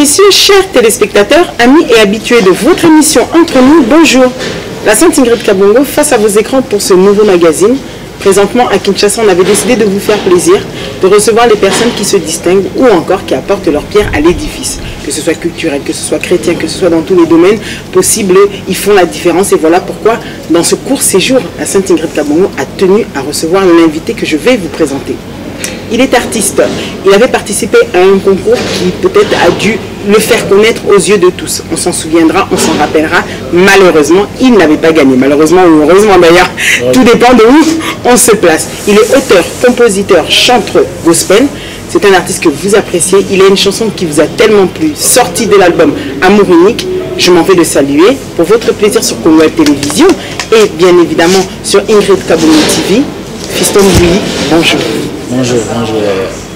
messieurs, chers téléspectateurs, amis et habitués de votre émission Entre nous, bonjour. La Sainte Ingrid Kabongo face à vos écrans pour ce nouveau magazine. Présentement à Kinshasa, on avait décidé de vous faire plaisir, de recevoir les personnes qui se distinguent ou encore qui apportent leur pierre à l'édifice. Que ce soit culturel, que ce soit chrétien, que ce soit dans tous les domaines possibles, ils font la différence. Et voilà pourquoi, dans ce court séjour, la Sainte Ingrid Kabongo a tenu à recevoir l'invité que je vais vous présenter. Il est artiste. Il avait participé à un concours qui peut-être a dû le faire connaître aux yeux de tous. On s'en souviendra, on s'en rappellera. Malheureusement, il n'avait pas gagné. Malheureusement ou heureusement d'ailleurs, tout dépend de où on se place. Il est auteur, compositeur, chanteur gospel. C'est un artiste que vous appréciez. Il a une chanson qui vous a tellement plu, sortie de l'album Amour unique. Je m'en vais le saluer pour votre plaisir sur Congo Télévision et bien évidemment sur Ingrid Kabongo TV. Fiston Bouilly, bonjour. Bonjour, bonjour.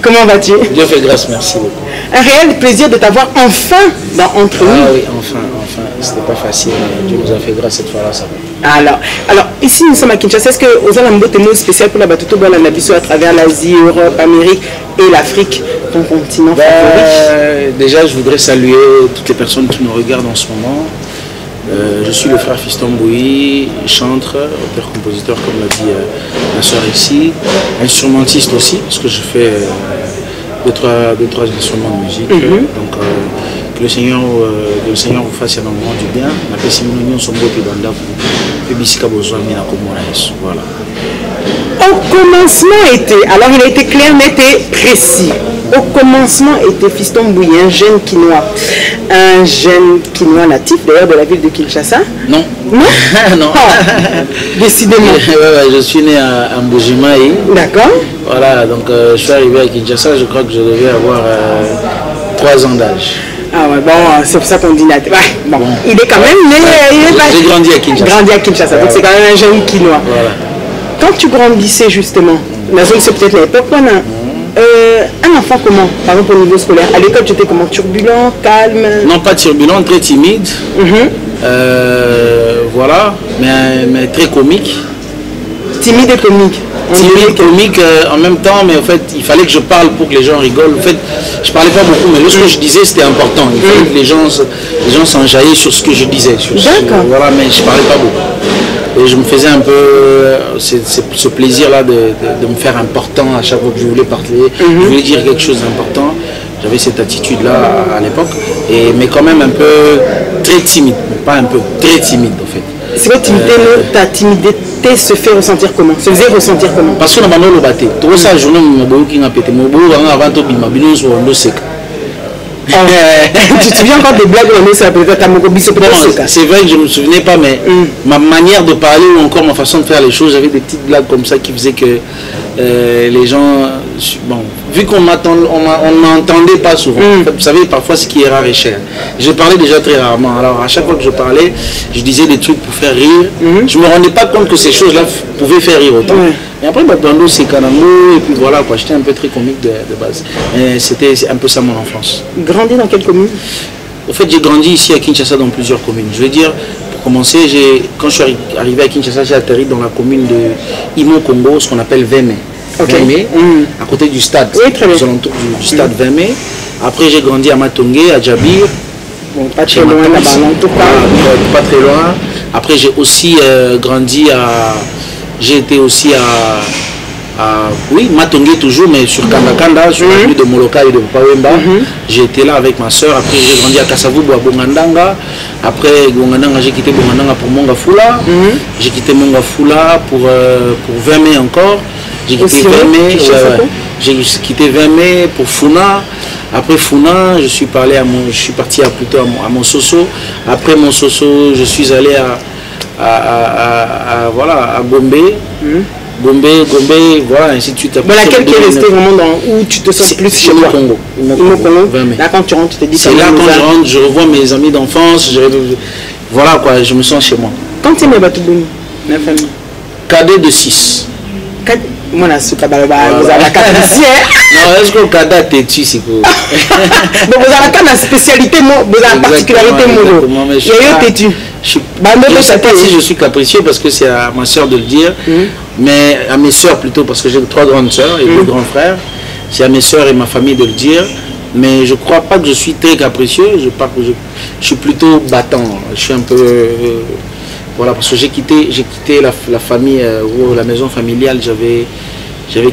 Comment vas-tu? Dieu fait grâce, merci beaucoup. Un réel plaisir de t'avoir enfin dans Entre nous. Ah oui, enfin. C'était pas facile, mais Dieu nous a fait grâce cette fois-là, ça va. Alors, ici nous sommes à Kinshasa. Est-ce que vous avez un mot spécial pour la Batuto Nabiso à travers l'Asie, l'Europe, l'Amérique et l'Afrique, ton continent favori? Déjà, je voudrais saluer toutes les personnes qui nous regardent en ce moment. Je suis le frère Fiston Bouilly, chanteur, auteur-compositeur, comme l'a dit ma soeur ici, instrumentiste aussi, parce que je fais deux, trois instruments de musique. Donc, que le Seigneur vous fasse énormément du bien. Voilà. Au commencement était, alors il a été clair, net et précis. Au commencement était Fiston Bouilly, un jeune Quinois natif d'ailleurs de la ville de Kinshasa. Non. Non. Non. Oh, décidément. Ouais, je suis né à Mbujimaï. D'accord. Voilà, donc je suis arrivé à Kinshasa, je crois que je devais avoir 3 ans d'âge. Ah ouais, bon, c'est pour ça qu'on dit natif. Ouais, bon. Il est quand même né. J'ai grandi à Kinshasa. Grandi à Kinshasa, donc c'est quand même un jeune Quinois. Voilà. Quand tu grandissais justement, la zone c'est peut-être l'époque, un enfant comment, par exemple au niveau scolaire? À l'école tu étais comment? Turbulent, calme? Non, pas turbulent, très timide. Voilà, mais très comique. Timide et comique. Timide, comique en même temps, mais en fait il fallait que je parle pour que les gens rigolent. En fait, je parlais pas beaucoup, mais lorsque je disais c'était important. Il fallait que les gens s'enjaillaient sur ce que je disais. D'accord. Voilà, mais je parlais pas beaucoup. Et je me faisais un peu ce plaisir-là de me faire important à chaque fois que je voulais parler, je voulais dire quelque chose d'important. J'avais cette attitude-là à l'époque, mais quand même un peu très timide, pas un peu, très timide en fait. C'est quoi ta timidité se fait ressentir comment? Se faisait ressentir comment? Parce que nous le batté. Tout ça, je ne pété. Avant tout, Tu te souviens encore des blagues c'est vrai que je ne me souvenais pas, mais ma manière de parler ou encore ma façon de faire les choses, j'avais des petites blagues comme ça qui faisaient que les gens, bon, vu qu'on n'entendait pas souvent, vous savez, parfois ce qui est rare est cher. Je parlais déjà très rarement, alors à chaque fois que je parlais, je disais des trucs pour faire rire. Je ne me rendais pas compte que ces choses-là pouvaient faire rire autant. Et après, c'est Kanamo, et puis voilà, quoi, j'étais un peu très comique de base. Mais c'était un peu ça mon enfance. Grandi dans quelle commune? En fait, j'ai grandi ici à Kinshasa dans plusieurs communes. Je veux dire, pour commencer, quand je suis arrivé à Kinshasa, j'ai atterri dans la commune de Imo Congo, ce qu'on appelle Vemé. Vemé, à côté du stade, aux alentours du stade Vemé. Après, j'ai grandi à Matongé, à Djabir. Bon, pas très loin, pas très loin. Après, j'ai aussi grandi à... J'ai été aussi oui, Matongé toujours, mais sur Kandakanda, sur la rue de Moloka et de Pawemba. J'ai été là avec ma soeur. Après, j'ai grandi à Kasavubu, à Bongandanga. Après, Bongandanga, j'ai quitté Bongandanga pour Mongafula. J'ai quitté Mongafula pour 20 mai encore. J'ai quitté 20 mai. J'ai quitté 20 mai pour Funa. Après Funa, je suis parti plutôt à Monsoso. Après Monsoso, je suis allé à Gombe. Gombe, voilà, ainsi de suite. Voilà, laquelle qui est restée vraiment où tu te sens plus chez moi? Congo. Là, quand tu rentres, tu te dis... C'est là quand je rentre, je revois mes amis d'enfance, voilà quoi, je me sens chez moi. Quand tu es Batouboni, la famille? Cadet de 6. Moi, c'est pas vous avez la carte ici. Non, est-ce que le cadet t'es tu, c'est quoi? Donc, vous avez la spécialité, vous avez la particularité, il je ne sais pas si je suis capricieux parce que c'est à ma soeur de le dire, mais à mes soeurs plutôt parce que j'ai 3 grandes soeurs et 2 grands frères. C'est à mes soeurs et ma famille de le dire. Mais je crois pas que je suis très capricieux, je suis plutôt battant. Je suis un peu... voilà, parce que j'ai quitté la famille, ou la maison familiale, j'avais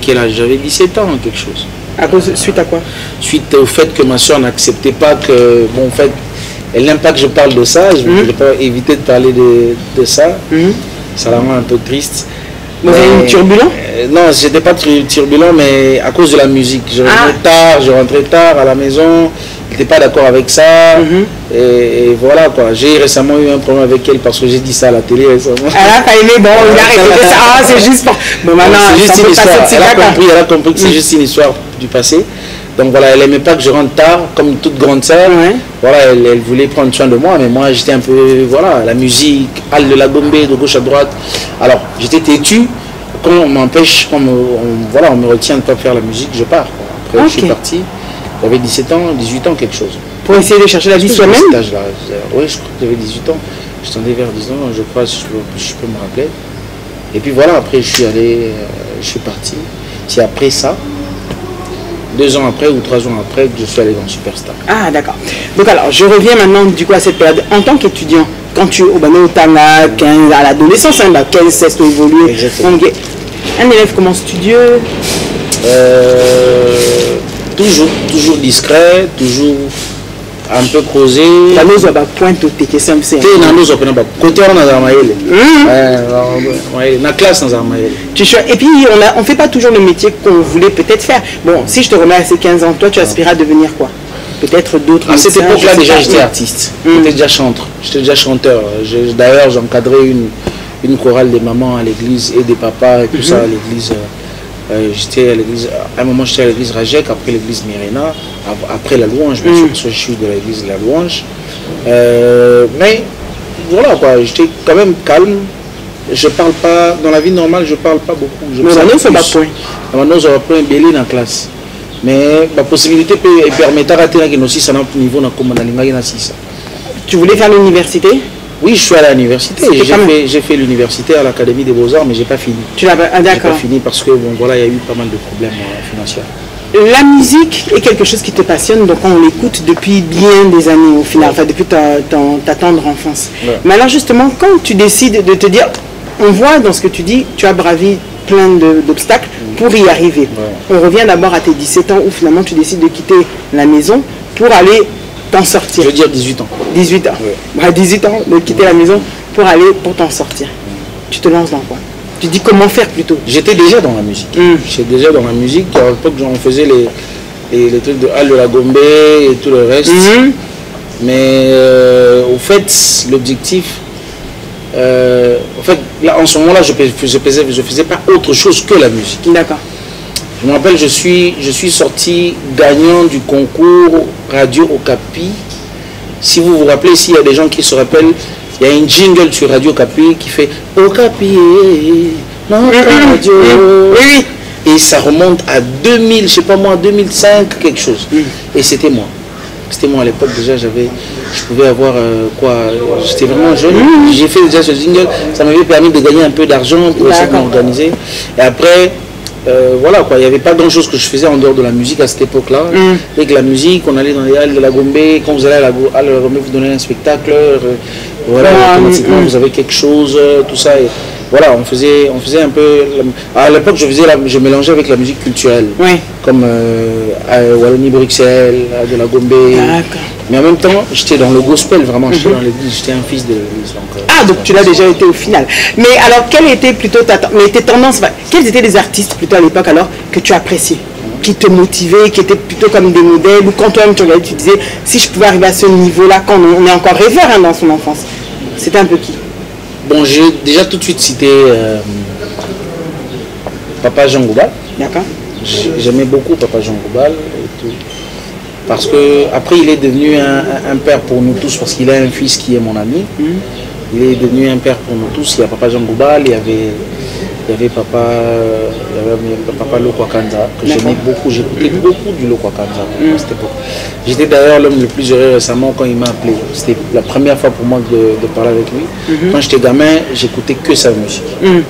quel âge? J'avais 17 ans, quelque chose. Suite à quoi? Suite au fait que ma soeur n'acceptait pas que... Bon, en fait, elle n'aime pas que je parle de ça, je ne voulais pas éviter de parler de ça. Ça la rend un peu triste. Vous avez une turbulence? Non, j'étais pas turbulent, mais à cause de la musique. Je rentrais tard à la maison, je n'étais pas d'accord avec ça. Et voilà quoi. J'ai récemment eu un problème avec elle parce que j'ai dit ça à la télé récemment. Elle n'a pas aimé, bon, il a répété ça. Ah, c'est juste pour... Bon, maintenant, c'est juste une histoire. Elle a compris que c'est juste une histoire du passé. Donc voilà, elle n'aimait pas que je rentre tard, comme toute grande sœur. Voilà, elle voulait prendre soin de moi, mais moi j'étais un peu, voilà, la musique, Al de la Gombe, de gauche à droite. Alors, j'étais têtu. Quand on m'empêche, voilà, on me retient de ne pas faire la musique, je pars. Après, je suis parti. J'avais 17 ans, 18 ans, quelque chose. Pour essayer de chercher la vie soi-même? Oui, je crois que j'avais 18 ans. Je tendais vers 10 ans, je crois, je peux me rappeler. Et puis voilà, après, je suis allé, je suis parti. C'est après ça, 2 ans après ou 3 ans après, que je suis allé dans Superstar. Ah, d'accord. Donc alors, je reviens maintenant du coup à cette période. En tant qu'étudiant, quand tu es au Tanga, 15, à l'adolescence, 15, 16, tu évolues. Exactement. Donc, un élève comment studieux? Toujours discret, toujours un peu causé. La nous a pointe au TK SMC. Côté on a la classe dans Amaïl. Et puis on fait pas toujours le métier qu'on voulait peut-être faire. Bon, si je te remets à ces 15 ans, toi tu aspirais à devenir quoi? Peut-être d'autres. À cette époque-là déjà j'étais artiste. J'étais déjà chanteur. D'ailleurs j'encadrais une chorale des mamans à l'église et des papas et tout ça à l'église. J'étais à l'église, à un moment j'étais à l'église Rajek, après l'église Myrena, après la louange, bien sûr, parce que je suis de l'église de la louange. Mais voilà quoi, j'étais quand même calme. Je parle pas, dans la vie normale, je parle pas beaucoup. Maintenant, ça va point. Maintenant, ça va point belé dans la classe. Mais la possibilité peut permettre de rater aussi ça niveau dans comme dans ça. Tu voulais faire l'université? Oui, je suis allé à l'université. J'ai fait l'université à l'Académie des Beaux-Arts, mais j'ai pas fini. Tu l'as pas, d'accord. J'ai pas fini parce que bon voilà, il y a eu pas mal de problèmes financiers. La musique est quelque chose qui te passionne, donc on l'écoute depuis bien des années au final, enfin depuis ta tendre enfance. Mais alors justement, quand tu décides de te dire, on voit dans ce que tu dis, tu as bravi plein d'obstacles pour y arriver. On revient d'abord à tes 17 ans où finalement tu décides de quitter la maison pour aller t'en sortir. Je veux dire 18 ans. 18 ans. Bah, 18 ans de quitter la maison pour aller pour t'en sortir. Tu te lances dans quoi? Tu dis comment faire plutôt? J'étais déjà dans la musique. J'étais déjà dans la musique. À l'époque, on faisait les trucs de Al de la Gombe et tout le reste. Mais au fait, l'objectif, en fait, là, en ce moment-là, je faisais pas autre chose que la musique. D'accord. Je me rappelle, je suis sorti gagnant du concours Radio Okapi. Si vous vous rappelez, s'il y a des gens qui se rappellent, il y a une jingle sur Radio Okapi qui fait Okapi, notre radio. Oui. Et ça remonte à 2000, je sais pas moi, 2005, quelque chose. Et c'était moi. C'était moi à l'époque déjà, je pouvais avoir j'étais vraiment jeune. J'ai fait déjà ce jingle, ça m'avait permis de gagner un peu d'argent pour essayer de m'organiser. Et après, voilà quoi, il n'y avait pas grand chose que je faisais en dehors de la musique à cette époque-là. Avec la musique, on allait dans les halles de la Gombe, quand vous allez à la halle de la Gombe, vous donnez un spectacle, voilà, automatiquement vous avez quelque chose, tout ça. Et voilà, on faisait un peu. À l'époque, je mélangeais avec la musique culturelle, comme Wallonie-Bruxelles, de la Gombe. Mais en même temps, j'étais dans le gospel, vraiment, j'étais dans l'église, j'étais un fils de l'église. Donc tu l'as déjà été au final. Mais alors, quelle était plutôt tes tendances, quels étaient les artistes plutôt à l'époque alors que tu appréciais, qui te motivaient, qui étaient plutôt comme des modèles, ou quand toi-même tu regardais, tu disais, si je pouvais arriver à ce niveau-là, quand on est encore rêveur dans son enfance, c'était un peu qui? Bon, j'ai déjà tout de suite cité Papa Jean Goubal. D'accord. J'aimais beaucoup Papa Jean Goubal et tout. Parce que après il est devenu un père pour nous tous, parce qu'il a un fils qui est mon ami. Il est devenu un père pour nous tous. Il y a Papa Jean Goubal, il y avait Papa Loko Kanza, que j'aimais beaucoup. J'écoutais beaucoup du Loko Kanza à cette époque. J'étais d'ailleurs l'homme le plus heureux récemment quand il m'a appelé. C'était la première fois pour moi de parler avec lui. Quand j'étais gamin, j'écoutais que sa musique.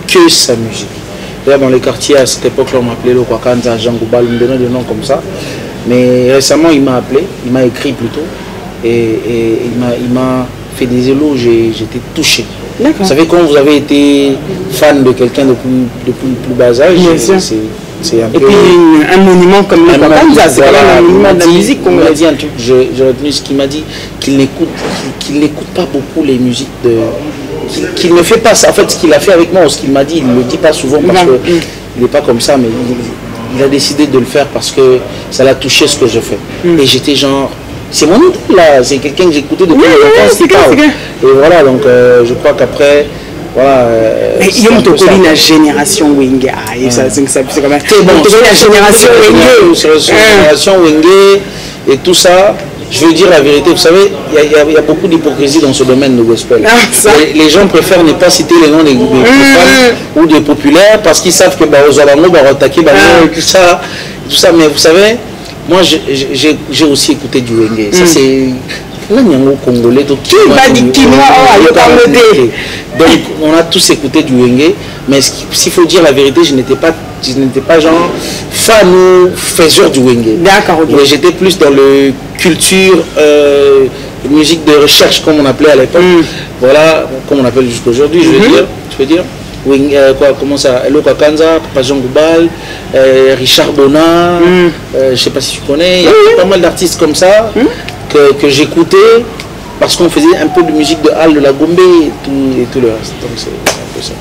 Que sa musique. D'ailleurs dans les quartiers à cette époque-là, on m'appelait Loko Kanza, Jean Goubal, on me donnait des noms comme ça. Mais récemment, il m'a appelé, il m'a écrit plutôt, et il m'a fait des éloges, j'étais touché. Vous savez, quand vous avez été fan de quelqu'un depuis le plus bas âge, c'est un peu... Et puis un monument comme le Kakanza, c'est quand même un monument de la musique. On m'a dit un truc, j'ai retenu ce qu'il m'a dit, qu'il n'écoute pas beaucoup les musiques de... Qu'il ne fait pas ça, en fait, ce qu'il a fait avec moi, ou ce qu'il m'a dit, il ne le dit pas souvent parce qu'il n'est pas comme ça, mais il a décidé de le faire parce que ça l'a touché ce que je fais. Et j'étais genre... C'est mon idole là, c'est quelqu'un que j'écoutais depuis longtemps. Et voilà, donc je crois qu'après, voilà. Mais Yom Tokoli, la génération Wenge. C'est quand même. La génération Wenge. La génération Wenge et tout ça, je veux dire la vérité, vous savez, il y a beaucoup d'hypocrisie dans ce domaine de gospel. Les gens préfèrent ne pas citer les noms des profanes ou des populaires parce qu'ils savent que aux alentours, attaquer, tout ça, mais vous savez. Moi, j'ai aussi écouté du Wenge. Ça, c'est... Congolais. Donc, on a tous écouté du Wenge. Mais s'il faut dire la vérité, je n'étais pas genre fan ou faiseur du Wenge. D'accord, ok. Mais j'étais plus dans le culture, musique de recherche, comme on appelait à l'époque. Voilà, comme on appelle jusqu'aujourd'hui, je veux dire. Comment ça, Elo Kakanza, Papa Jean Goubal, Richard Bona, je ne sais pas si tu connais, il y a pas mal d'artistes comme ça que j'écoutais parce qu'on faisait un peu de musique de Hall, de la Gombe et tout le reste. Donc c'est un peu ça.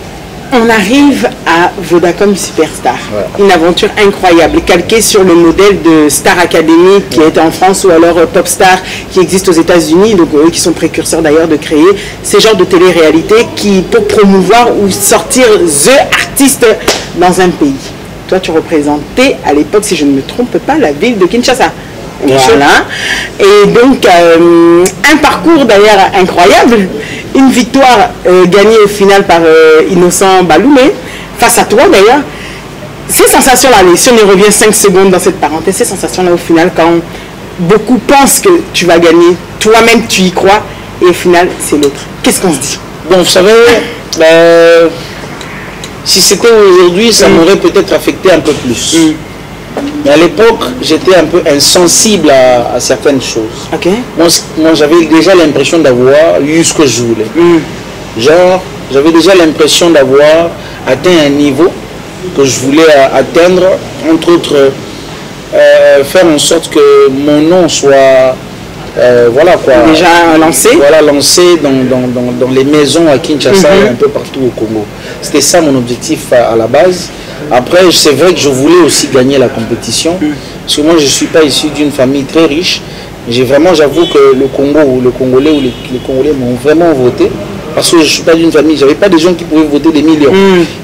On arrive à Vodacom Superstar, une aventure incroyable, calquée sur le modèle de Star Academy qui était en France ou alors Popstar qui existe aux États-Unis, donc eux qui sont précurseurs d'ailleurs de créer ces genres de télé-réalité qui pour promouvoir ou sortir the artiste dans un pays. Toi, tu représentais à l'époque, si je ne me trompe pas, la ville de Kinshasa. Voilà. Et donc, un parcours d'ailleurs incroyable. Une victoire gagnée au final par Innocent Baloumé, face à toi d'ailleurs. Ces sensations-là, si on y revient 5 secondes dans cette parenthèse, ces sensations-là au final, quand beaucoup pensent que tu vas gagner, toi-même tu y crois, et au final c'est l'autre. Qu'est-ce qu'on se dit? Bon, vous savez, si c'était aujourd'hui, ça m'aurait peut-être affecté un peu plus. Mais à l'époque, j'étais un peu insensible à certaines choses. Moi j'avais déjà l'impression d'avoir eu ce que je voulais. Genre, j'avais déjà l'impression d'avoir atteint un niveau que je voulais atteindre, entre autres, faire en sorte que mon nom soit, voilà quoi. Déjà lancé. Voilà, lancé dans les maisons à Kinshasa et un peu partout au Congo. C'était ça mon objectif à la base. Après, c'est vrai que je voulais aussi gagner la compétition, parce que moi je ne suis pas issu d'une famille très riche. J'avoue que le Congo ou le Congolais ou les Congolais m'ont vraiment voté, parce que je ne suis pas d'une famille, j'avais pas des gens qui pouvaient voter des millions.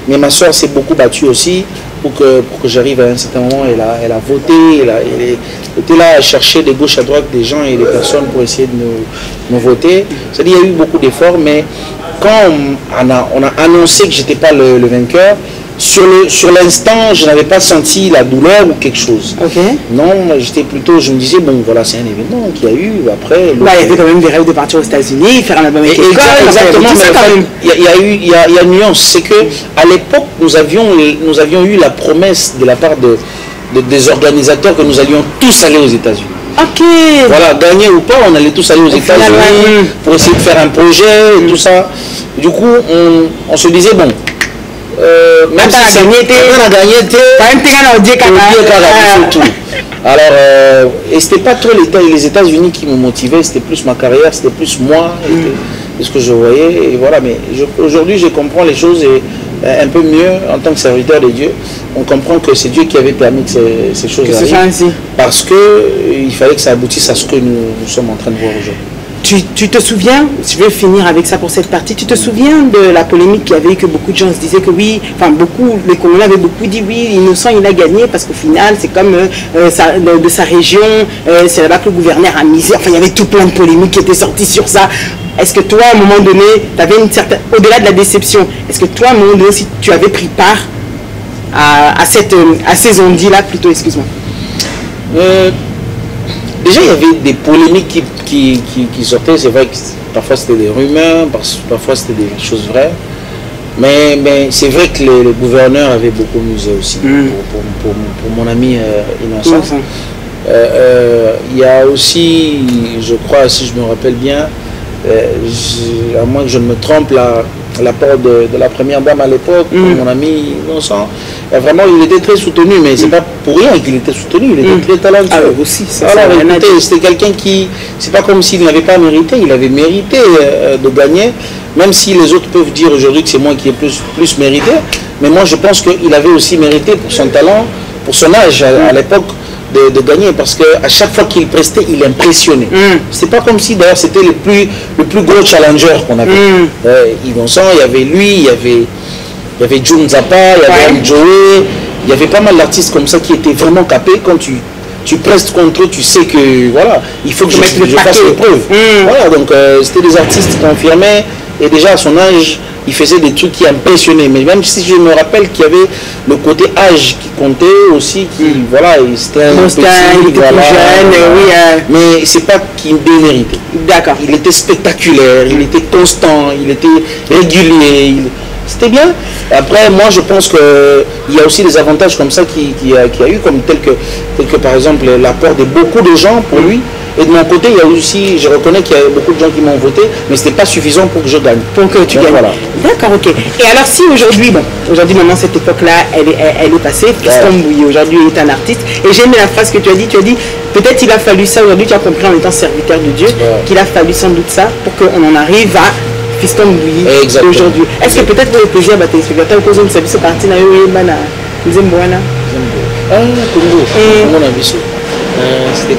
Mais ma soeur s'est beaucoup battue aussi pour que j'arrive à un certain moment. Elle a voté, elle était là à chercher de gauche à droite des gens et des personnes pour essayer de me voter. C'est-à-dire qu'il y a eu beaucoup d'efforts, mais quand on a annoncé que je n'étais pas le vainqueur, sur l'instant, je n'avais pas senti la douleur ou quelque chose. Non, j'étais plutôt, je me disais, bon, voilà, c'est un événement qu'il y a eu. Après, il y avait quand même des rêves de partir aux États-unis, faire un album avec les exactement, mais il y a une nuance. C'est que à l'époque, nous avions eu la promesse de la part des organisateurs que nous allions tous aller aux États-Unis. Voilà, gagner ou pas, on allait tous aller aux États-Unis pour essayer de faire un projet et tout ça. Du coup, on se disait, bon, même si ça a gagné, alors, et c'était pas trop les États-Unis qui me motivaient, c'était plus ma carrière, c'était plus moi, et ce que je voyais, et voilà. Mais aujourd'hui, je comprends les choses un peu mieux en tant que serviteur de Dieu. On comprend que c'est Dieu qui avait permis que ces choses arrivent, parce qu'il fallait que ça aboutisse à ce que nous sommes en train de voir aujourd'hui. Tu te souviens, je vais finir avec ça pour cette partie, tu te souviens de la polémique qu'il y avait eu, que beaucoup de gens se disaient que oui, enfin beaucoup, les Congolais avaient beaucoup dit oui, Innocent il a gagné parce qu'au final c'est comme de sa région, c'est là-bas que le gouverneur a misé, enfin il y avait tout plein de polémiques qui étaient sorties sur ça. Est-ce que toi à un moment donné, tu avais une certaine, au-delà de la déception, est-ce que toi à un moment donné aussi tu avais pris part à ces ondits-là plutôt, excuse-moi? Déjà, il y avait des polémiques qui sortaient. C'est vrai que parfois c'était des rumeurs, parfois c'était des choses vraies. Mais c'est vrai que le gouverneur avait beaucoup misé aussi pour mon ami Innocent. Il y a aussi, je crois, si je me rappelle bien, à moins que je ne me trompe, l'apport de la première dame à l'époque, mon ami Vincent, vraiment il était très soutenu, mais c'est pas pour rien qu'il était soutenu, il était très talentueux. Ah, aussi, ça, c'était quelqu'un qui, c'est pas comme s'il n'avait pas mérité, il avait mérité de gagner, même si les autres peuvent dire aujourd'hui que c'est moi qui ai plus mérité, mais moi je pense qu'il avait aussi mérité pour son talent, pour son âge à l'époque, de gagner, parce qu'à chaque fois qu'il prestait, il impressionnait. C'est pas comme si d'ailleurs c'était le plus gros challenger qu'on avait. Innocent, il y avait lui, il y avait June Zappa, il y avait Joey, il y avait pas mal d'artistes comme ça qui étaient vraiment capés. Quand tu prestes contre eux, tu sais que voilà, il faut que je fasse les preuves. Voilà, donc c'était des artistes confirmés, et déjà à son âge, il faisait des trucs qui impressionnaient. Mais même si je me rappelle qu'il y avait le côté âge qui comptait aussi, voilà, c'était un petit, il était voilà, plus jeune, mais c'est pas qu'il déméritait. D'accord. Il était spectaculaire, il était constant, il était régulier. C'était bien. Après, moi, je pense qu'il y a aussi des avantages comme ça qu'il y a eu, comme tel que par exemple l'apport de beaucoup de gens pour lui. Et de mon côté, il y a aussi, je reconnais qu'il y a beaucoup de gens qui m'ont voté, mais ce n'était pas suffisant pour que je gagne. Pour que tu gagnes. Voilà. D'accord, ok. Et alors si aujourd'hui, aujourd'hui maintenant cette époque-là, elle est passée, Fiston Bouilly aujourd'hui est un artiste, et j'ai aimé la phrase que tu as dit, peut-être il a fallu ça aujourd'hui, tu as compris en étant serviteur de Dieu, qu'il a fallu sans doute ça pour qu'on en arrive à Fiston Bouilly aujourd'hui. Est-ce que peut-être pour le plaisir, bah, téléspectateurs, vous avez ce parti, ah, Congo, mon avis, c'était...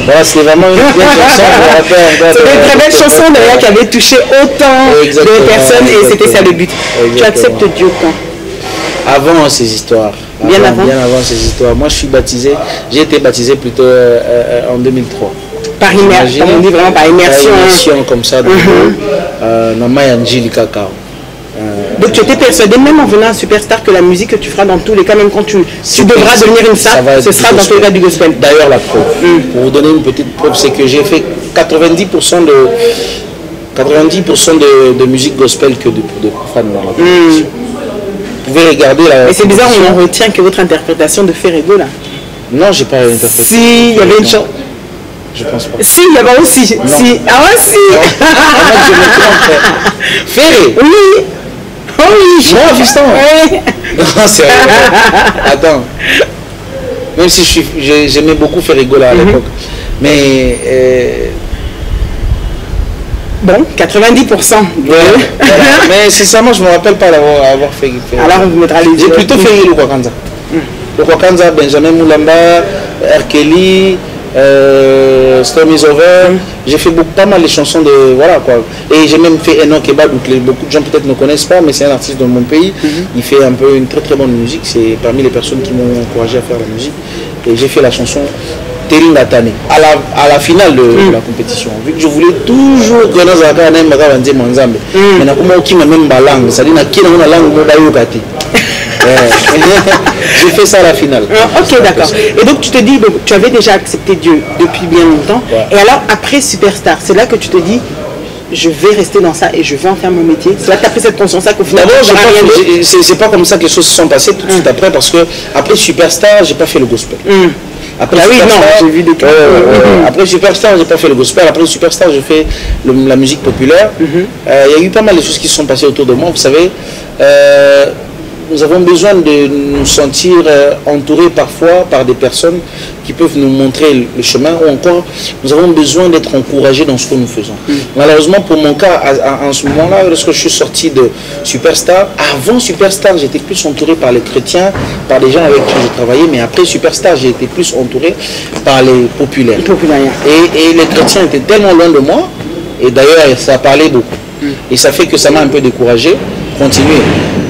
Voilà, c'est vraiment une chanson. C'est une très belle chanson d'ailleurs qui avait touché autant de personnes, et c'était ça le but. Tu acceptes Dieu quand? Avant ces histoires. Bien avant ces histoires. Moi, je suis baptisé. J'ai été baptisé plutôt en 2003. Par immersion, on dit vraiment par immersion. Par immersion comme ça. Dans Mayanjili Kakao. Donc tu étais persuadé, même en venant à Superstar, que la musique que tu feras dans tous les cas, même quand tu devras devenir une star, ce sera dans tous les cas du gospel. D'ailleurs, la preuve, pour vous donner une petite preuve, c'est que j'ai fait 90% de musique gospel que de profane dans la compétition. Vous pouvez regarder la... Mais c'est bizarre, on en retient que votre interprétation de Ferrego là. Non, j'ai pas interprété. Si, il y avait une chanson. Je pense pas. Si, il y avait aussi. Si. Ah ouais, si. Je me trompe. Ferré. Oui. Oh oui. Moi, Fiston. Oui. Non, c'est attends. Même si j'aimais beaucoup Ferrego là à l'époque. Mais... Bon, 90%. Voilà. Mais sincèrement, je ne me rappelle pas d'avoir fait. Alors, on vous mettra les yeux. J'ai plutôt fait le Kwakanza. Le Kwakanza, Benjamin Moulamba, R. Kelly, Storm is Over. J'ai fait pas mal de chansons de. Voilà quoi. Et j'ai même fait Enoch Eba, donc beaucoup de gens peut-être ne connaissent pas, mais c'est un artiste de mon pays. Il fait un peu une très très bonne musique. C'est parmi les personnes qui m'ont encouragé à faire la musique. Et j'ai fait la chanson Teringa Tane à la finale de la compétition. Vu que je voulais toujours que nous ayons même langue, c'est-à-dire que langue j'ai fait ça à la finale. Ok, d'accord. Et donc tu te dis, donc, tu avais déjà accepté Dieu depuis bien longtemps. Ouais. Et alors après Superstar, c'est là que tu te dis, je vais rester dans ça et je vais en faire mon métier. C'est là que tu as pris cette conscience-là qu'au final, c'est pas comme ça que les choses se sont passées tout de suite après, parce que après Superstar, j'ai pas fait le gospel. Après j'ai vu des cas. Après Superstar, j'ai pas fait le gospel. Après Superstar, j'ai fait la musique populaire. Il y a eu pas mal de choses qui se sont passées autour de moi. Vous savez, nous avons besoin de nous sentir entourés parfois par des personnes qui peuvent nous montrer le chemin, ou encore nous avons besoin d'être encouragés dans ce que nous faisons. Malheureusement pour mon cas, en ce moment-là, lorsque je suis sorti de Superstar, avant Superstar, j'étais plus entouré par les chrétiens, par les gens avec qui je travaillais, mais après Superstar, j'ai été plus entouré par les populaires. Et les chrétiens étaient tellement loin de moi, et d'ailleurs ça parlait beaucoup. Et ça fait que ça m'a un peu découragé, continuer.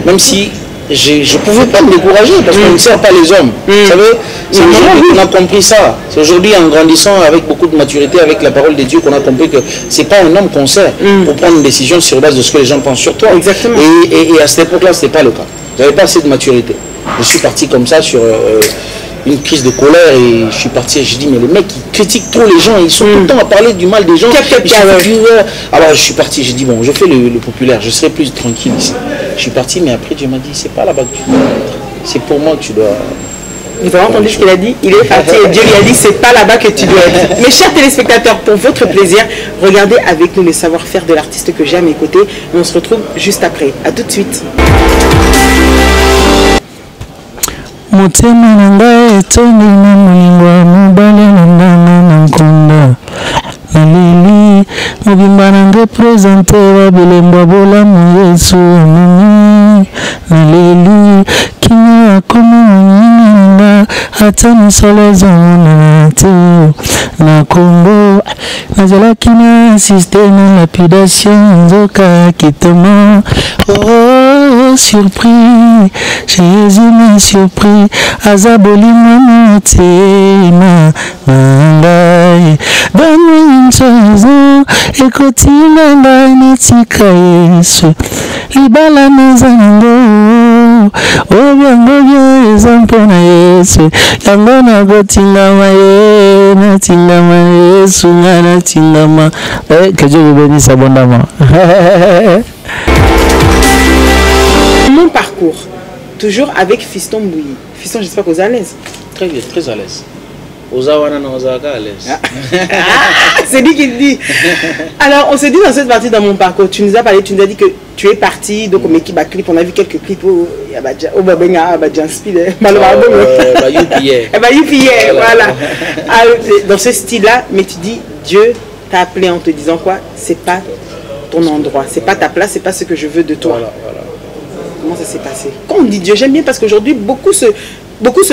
Même si je ne pouvais pas me décourager parce qu'on ne sert pas les hommes. Vous savez, c'est aujourd'hui qu'on a compris ça. C'est aujourd'hui en grandissant avec beaucoup de maturité, avec la parole de Dieu, qu'on a compris que ce n'est pas un homme qu'on sert pour prendre une décision sur base de ce que les gens pensent sur toi. Exactement. Et à cette époque-là, ce n'était pas le cas. Je n'avais pas assez de maturité. Je suis parti comme ça sur une crise de colère et je suis parti et je dis mais les mecs ils critiquent trop les gens, ils sont tout le temps à parler du mal des gens. Alors je suis parti, j'ai dit bon je fais le populaire, je serai plus tranquille ici. Je suis parti mais après Dieu m'a dit c'est pas là-bas que tu dois être, c'est pour moi que tu dois... Vous avez entendu ce qu'il a dit? Il est parti et Dieu lui a dit c'est pas là-bas que tu dois être. Mes chers téléspectateurs, pour votre plaisir, regardez avec nous le savoir-faire de l'artiste que j'ai à mes côtés et on se retrouve juste après. A tout de suite. Motema na ngai etondi na molingo ya mobali na ndanga na nkonda naleli mobimba na ngai présente wa bilembo ya bolamu Yesu amemi naleli kimia akomi moninga ata misolo ezomonana te na Kongo nazalaki na asiste na lapidation nzoka kitama surpris, Jésus m'a surpris, Azaboli m'a motema, ngai, donne une chose, écoute ngai netika Yesu, libala mezango, obiango byo ezampo na Yesu, yango na gotingama ye, natingama Yesu, natingama, que Dieu vous bénisse abondamment. Mon parcours, toujours avec Fiston Bouilly. Fiston, j'espère que vous êtes à l'aise. Très bien, très à l'aise. Ozawana na Ozaka à l'aise. C'est lui qui le dit. Alors, on se dit dans cette partie dans mon parcours, tu nous as parlé, tu nous as dit que tu es parti, donc au Mekiba clip, on a vu quelques clips au Babenga, Speed, voilà. Dans ce style-là, mais tu dis, Dieu t'a appelé en te disant quoi? C'est pas ton endroit, c'est pas ta place, c'est pas ce que je veux de toi. Voilà, voilà. Comment ça s'est passé? Quand on dit Dieu, j'aime bien parce qu'aujourd'hui, beaucoup se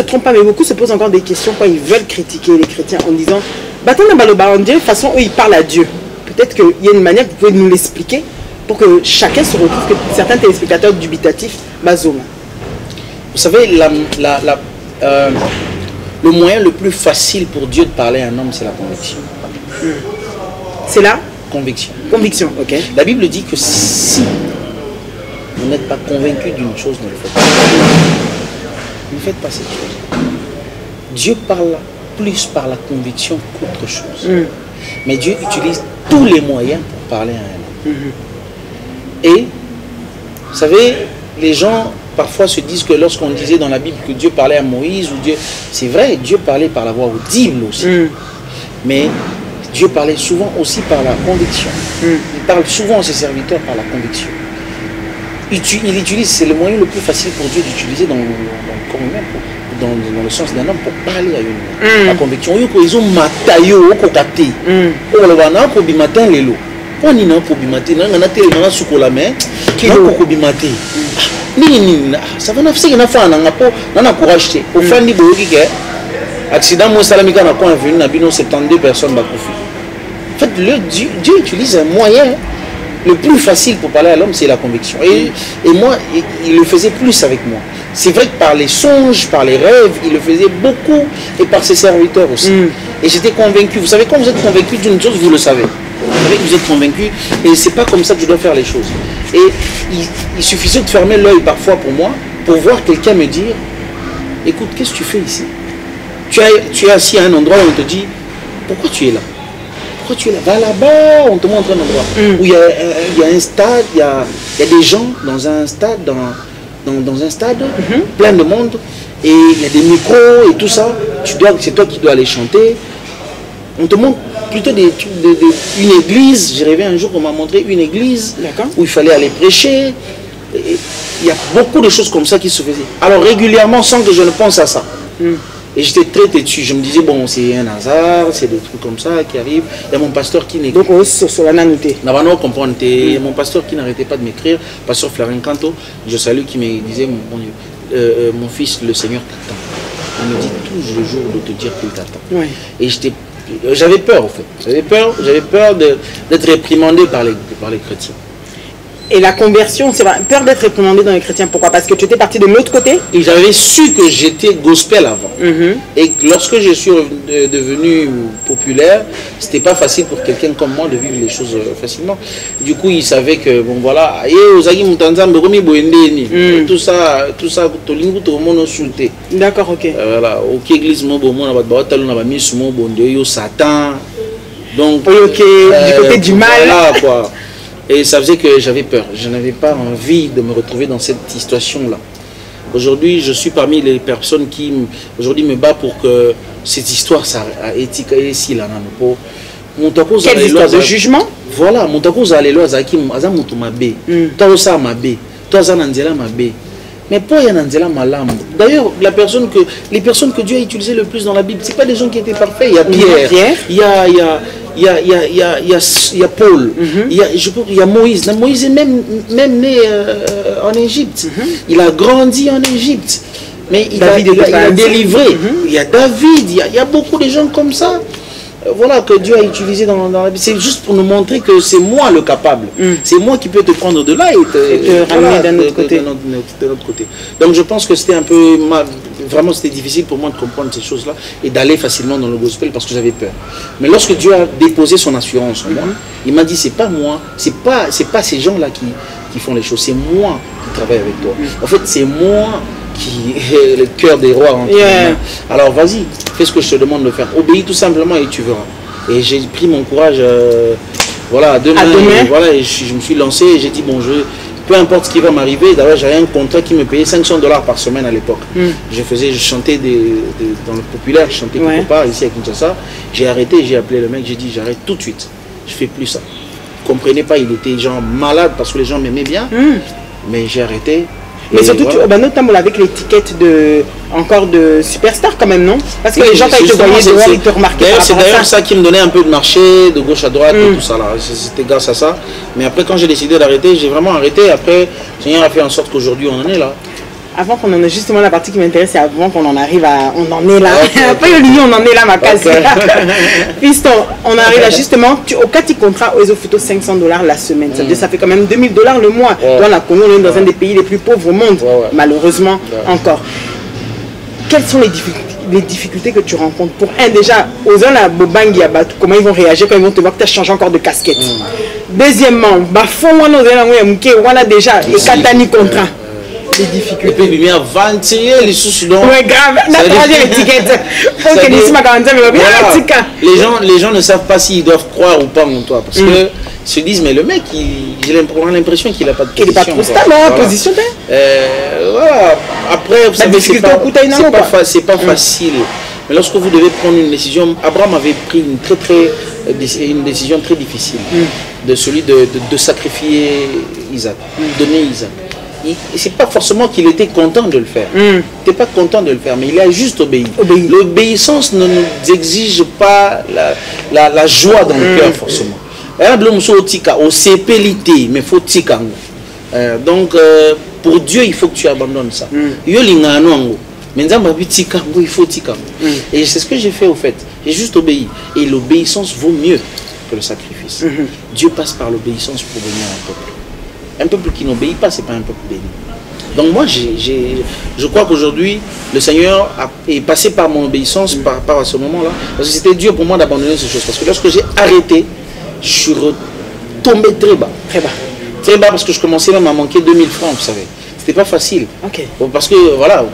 trompent pas, mais beaucoup se posent encore des questions quand ils veulent critiquer les chrétiens en disant Batana Baloba, on dirait de façon eux ils parlent à Dieu. Peut-être qu'il y a une manière que vous pouvez nous l'expliquer pour que chacun se retrouve, que certains téléspectateurs dubitatifs, Bazoma. Vous savez, le moyen le plus facile pour Dieu de parler à un homme, c'est la conviction. C'est la conviction. Conviction, ok. La Bible dit que si vous n'êtes pas convaincu d'une chose, ne le faites pas. Ne faites pas cette chose. Dieu parle plus par la conviction qu'autre chose. Mais Dieu utilise tous les moyens pour parler à un homme. Et, vous savez, les gens parfois se disent que lorsqu'on disait dans la Bible que Dieu parlait à Moïse, ou Dieu, c'est vrai, Dieu parlait par la voix audible aussi. Mais Dieu parlait souvent aussi par la conviction. Il parle souvent à ses serviteurs par la conviction. Il utilise, c'est le moyen le plus facile pour Dieu d'utiliser dans le corps humain, dans le sens d'un homme pour parler à une la conviction. Ils ont matayo au côté. On le voit là pour bimatin l'élo. On y n'a pour bimatin, on a tellement la soupe la main qui est pour bimatin. Ça va n'afficher qu'il n'a pas un courage. Au fin du boulot qui est accident, moi salamika n'a pas venu, n'a bien 72 personnes bakoufi. En fait, Dieu utilise un moyen. Le plus facile pour parler à l'homme, c'est la conviction. Et moi, il le faisait plus avec moi. C'est vrai que par les songes, par les rêves, il le faisait beaucoup, et par ses serviteurs aussi. Et j'étais convaincu. Vous savez, quand vous êtes convaincu d'une chose, vous le savez. Vous savez que vous êtes convaincu, et c'est pas comme ça que je dois faire les choses. Et il suffisait de fermer l'œil parfois pour moi, pour voir quelqu'un me dire, écoute, qu'est-ce que tu fais ici? Tu es assis à un endroit où on te dit, pourquoi tu es là? Pourquoi tu es là? Va là-bas, on te montre un endroit où il y a un stade, il y a des gens dans un stade, dans un stade, plein de monde, et il y a des micros et tout ça. C'est toi qui dois aller chanter. On te montre plutôt une église. J'ai rêvé un jour qu'on m'a montré une église où il fallait aller prêcher. Il y a beaucoup de choses comme ça qui se faisaient. Alors régulièrement, sans que je ne pense à ça. Et j'étais très têtu. Je me disais, bon, c'est un hasard, c'est des trucs comme ça qui arrivent. Il y a mon pasteur qui n'écrit. Donc, on se sur la noté. Il y a mon pasteur qui n'arrêtait pas de m'écrire, pasteur Flavien Canto, je salue, qui me disait, mon fils, le Seigneur t'attend. Il me dit toujours le jour de te dire qu'il t'attend. Et j'avais peur, en fait. J'avais peur d'être réprimandé par les chrétiens. Et la conversion, c'est vrai, peur d'être réprimandé dans les chrétiens. Pourquoi? Parce que tu étais parti de l'autre côté. Et j'avais su que j'étais gospel avant. Et lorsque je suis devenu populaire, c'était pas facile pour quelqu'un comme moi de vivre les choses facilement. Du coup, il savait que, bon voilà, tout ça, tout le monde sauté. D'accord, ok. Voilà, ok, église, Satan. Donc, ok, du côté du mal. Voilà, quoi. Et ça faisait que j'avais peur. Je n'avais pas envie de me retrouver dans cette situation-là. Aujourd'hui, je suis parmi les personnes qui aujourd'hui me battent pour que cette histoire ça éthique ici là. Quelle histoire de jugement? Voilà, mon taco za lelo azaki azamutu mabe. Toi ça mabe. Toi ça nanzela mabe. Mais pour y nanzela malam. D'ailleurs, les personnes que Dieu a utilisées le plus dans la Bible, c'est pas des gens qui étaient parfaits. Il y a Pierre, il y a Paul, il y a Moïse. Moïse est même né en Égypte. Il a grandi en Égypte. Mais il a délivré. Il y a David, il y a beaucoup de gens comme ça. Voilà que Dieu a utilisé dans la Bible. C'est juste pour nous montrer que c'est moi le capable. C'est moi qui peux te prendre de là et te ramener d'un autre côté. Donc je pense que c'était un peu... Vraiment c'était difficile pour moi de comprendre ces choses-là et d'aller facilement dans le gospel parce que j'avais peur. Mais lorsque Dieu a déposé son assurance en moi, il m'a dit c'est pas moi, c'est pas ces gens-là qui font les choses, c'est moi qui travaille avec toi. En fait c'est moi qui est le cœur des rois. Alors vas-y, fais ce que je te demande de faire. Obéis tout simplement et tu verras. Et j'ai pris mon courage voilà, à deux mains. Voilà, et je me suis lancé et j'ai dit bon, peu importe ce qui va m'arriver. D'ailleurs, j'avais un contrat qui me payait $500 par semaine à l'époque. Je chantais dans le populaire, je chantais quelque part ici à Kinshasa. J'ai arrêté, j'ai appelé le mec, j'ai dit j'arrête tout de suite. Je fais plus ça. Vous comprenez pas, il était genre malade parce que les gens m'aimaient bien. Mais j'ai arrêté. Mais surtout, voilà. Notamment avec l'étiquette de superstar quand même, non? Parce que les gens, quand ils te voyaient dehors, ils te remarquaient. C'est d'ailleurs ça qui me donnait un peu de marché, de gauche à droite, et tout ça là. C'était grâce à ça. Mais après, quand j'ai décidé d'arrêter, j'ai vraiment arrêté. Après, le Seigneur a fait en sorte qu'aujourd'hui, on en est là. Avant qu'on en ait, justement la partie qui m'intéresse, c'est avant qu'on en arrive à... On en est là. Après, on en est là, ma case. Piston, on arrive là, justement, au cas du contrat, aux photos $500 la semaine. Ça fait quand même $2000 le mois. Dans la Congo, on est dans un des pays les plus pauvres au monde, malheureusement, encore. Quelles sont les difficultés que tu rencontres? Pour un, déjà, aux gens à Bobangi, comment ils vont réagir quand ils vont te voir que tu as changé encore de casquette? Deuxièmement, on a déjà les katani contrat. Les difficultés. Et puis, bien ventiler les sous donc. Ouais, grave. La troisième étiquette. Les gens ne savent pas s'ils doivent croire ou pas en toi. Parce que ils se disent, mais le mec, j'ai l'impression qu'il n'a pas de position. Il n'est pas trop stable, positionné. Voilà. Après, vous savez, c'est pas facile. Mais lorsque vous devez prendre une décision, Abraham avait pris une décision très difficile. De celui de sacrifier Isaac, donner Isaac. C'est pas forcément qu'il était content de le faire. Il n'était pas content de le faire, mais il a juste obéi. L'obéissance ne nous exige pas la joie dans le cœur forcément. Mais faut donc pour Dieu il faut que tu abandonnes ça. Mais il faut et c'est ce que j'ai fait au fait. J'ai juste obéi. Et l'obéissance vaut mieux que le sacrifice. Dieu passe par l'obéissance pour bénir un peuple. Un peuple qui n'obéit pas, c'est pas un peuple béni. Donc moi, je crois qu'aujourd'hui, le Seigneur est passé par mon obéissance par rapport à ce moment-là. Parce que c'était dur pour moi d'abandonner ces choses. Parce que lorsque j'ai arrêté, je suis retombé très bas. Très bas. Très bas parce que je commençais même à manquer 2000 francs, vous savez. C'était pas facile. Bon, parce que voilà,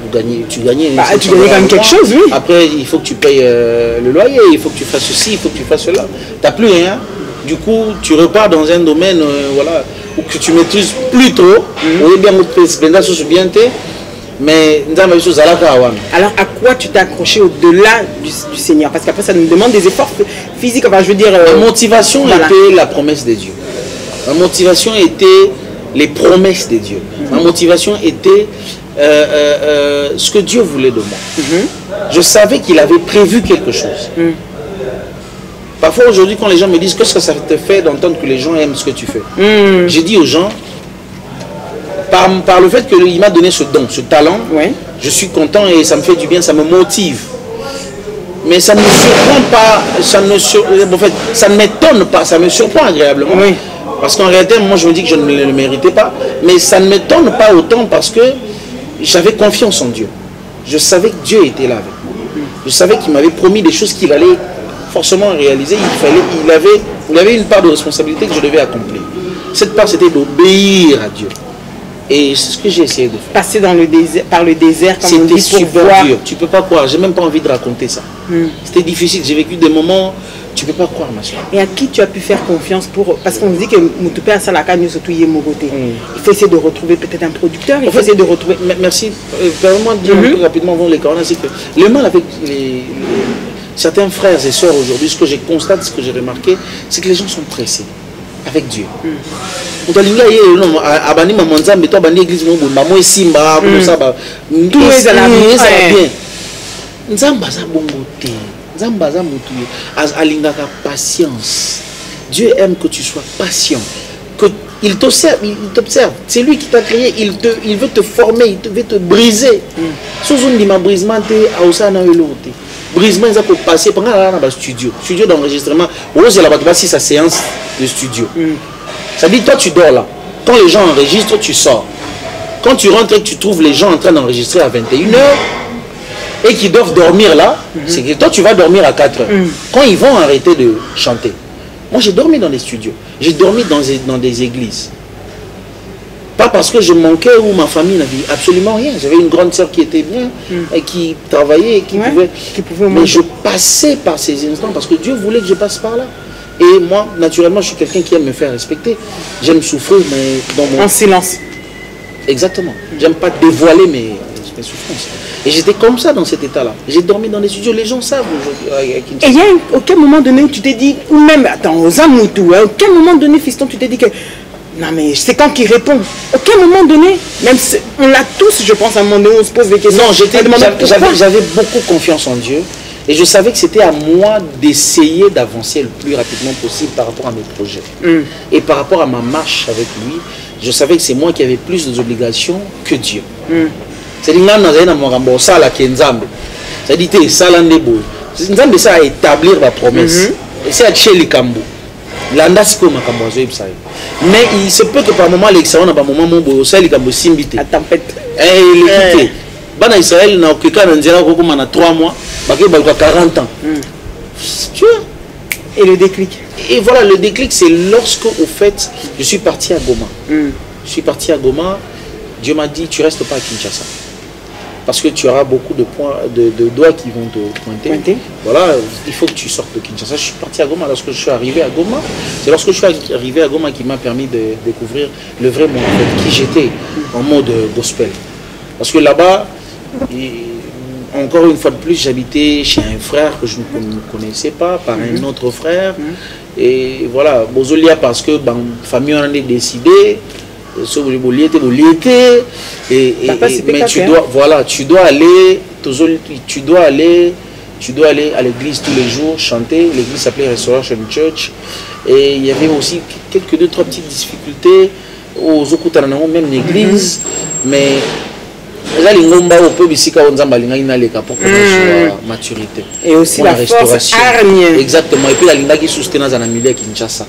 tu gagnais quand même quelque chose, oui. Après, il faut que tu payes le loyer, il faut que tu fasses ceci, il faut que tu fasses cela. Tu n'as plus rien. Du coup, tu repars dans un domaine voilà, où que tu maîtrises plus trop. Mais alors, à quoi tu t'es accroché au-delà du Seigneur? Parce qu'après, ça nous demande des efforts physiques. Enfin, je veux dire. Ma motivation était la promesse de Dieu. Ma motivation était les promesses de Dieu. Ma motivation était ce que Dieu voulait de moi. Je savais qu'il avait prévu quelque chose. Parfois aujourd'hui quand les gens me disent qu'est-ce que ça te fait d'entendre que les gens aiment ce que tu fais, j'ai dit aux gens par le fait qu'il m'a donné ce don, ce talent, je suis content et ça me fait du bien, ça me motive. Mais ça ne me surprend pas, ça ne m'étonne pas, ça me surprend agréablement. Parce qu'en réalité, moi je me dis que je ne le méritais pas. Mais ça ne m'étonne pas autant parce que j'avais confiance en Dieu. Je savais que Dieu était là avec moi. Je savais qu'il m'avait promis des choses qu'il allait forcément réaliser. Il avait une part de responsabilité que je devais accomplir. Cette part, c'était d'obéir à Dieu. Et c'est ce que j'ai essayé de faire. Passer dans le désert, par le désert, comme on dit, pour super voir. dur. Tu ne peux pas croire. J'ai même pas envie de raconter ça. C'était difficile. J'ai vécu des moments, tu ne peux pas croire, ma soeur. Et à qui tu as pu faire confiance pour... Parce qu'on dit que Moutoupe a Salaka, nous surtout Mogoté. Il faut essayer de retrouver peut-être un producteur. Il faut essayer de retrouver... Merci. Permets-moi de dire un peu rapidement avant les corona, c'est que le mal avec certains frères et sœurs aujourd'hui, ce que j'ai constaté, ce que j'ai remarqué, c'est que les gens sont pressés avec Dieu. On doit dire abani mamanzambe toi bandi église mo maman et simba comme ça tout ça la bien nzamba za bongo te nzamba za mutu alingaka patience. Dieu aime que tu sois patient, que il t'observe, c'est lui qui t'a créé, il veut te former, il veut te briser. Sous un brisement te ausa na elote brisement ça peut passer pendant la studio d'enregistrement c'est là-bas tu sa séance de studio. Ça dit toi tu dors là, quand les gens enregistrent tu sors, quand tu rentres et que tu trouves les gens en train d'enregistrer à 21h et qui doivent dormir là, c'est que toi tu vas dormir à 4h quand ils vont arrêter de chanter. Moi j'ai dormi dans les studios, j'ai dormi dans des églises, pas parce que je manquais ou ma famille n'avait absolument rien. J'avais une grande sœur qui était bien et qui travaillait et qui pouvait mais je passais par ces instants parce que Dieu voulait que je passe par là. Et moi, naturellement, je suis quelqu'un qui aime me faire respecter. J'aime souffrir, mais dans mon... En silence. Exactement. J'aime pas dévoiler mes souffrances. Et j'étais comme ça dans cet état-là. J'ai dormi dans les studios, les gens savent aujourd'hui. Et il y a aucun moment donné où tu t'es dit, ou même, attends, aux Amoutou, à aucun moment donné, fiston, tu t'es dit que, non mais c'est quand qu'il répond. Aucun moment donné, même si on l'a tous, je pense, à un moment donné, on se pose des questions. Non, j'avais beaucoup confiance en Dieu. Et je savais que c'était à moi d'essayer d'avancer le plus rapidement possible par rapport à mes projets. Et par rapport à ma marche avec lui, je savais que c'est moi qui avais plus d'obligations que Dieu. C'est-à-dire que ça a établir ma promesse. Et c'est à Tchelikambo. Mais il se peut que par moment, l'excellent, par moment, mon beau, c'est Likambo Simbite. La tempête. Et il est quitté. Bana Israël n'a aucun cas dans 3 mois, il y a 40 ans. Tu vois? Et le déclic. Et voilà, le déclic, c'est lorsque, au fait, je suis parti à Goma. Je suis parti à Goma, Dieu m'a dit, tu ne restes pas à Kinshasa. Parce que tu auras beaucoup de points, de doigts qui vont te pointer. Voilà, il faut que tu sortes de Kinshasa. Je suis parti à Goma. Lorsque je suis arrivé à Goma, c'est lorsque je suis arrivé à Goma qui m'a permis de découvrir le vrai monde, qui j'étais en mode gospel. Parce que là-bas, encore une fois de plus, j'habitais chez un frère que je ne connaissais pas, par un autre frère. Et voilà, Bozolia, parce que la famille en a décidé. Mais tu dois, voilà, tu dois aller à l'église tous les jours chanter. L'église s'appelait Restoration Church. Et il y avait aussi quelques 2-3 petites difficultés aux Okutanamo, même l'église, mais pour maturité. Et aussi la force hargne. Exactement. Et puis la linga qui soutient dans un milieu Kinshasa.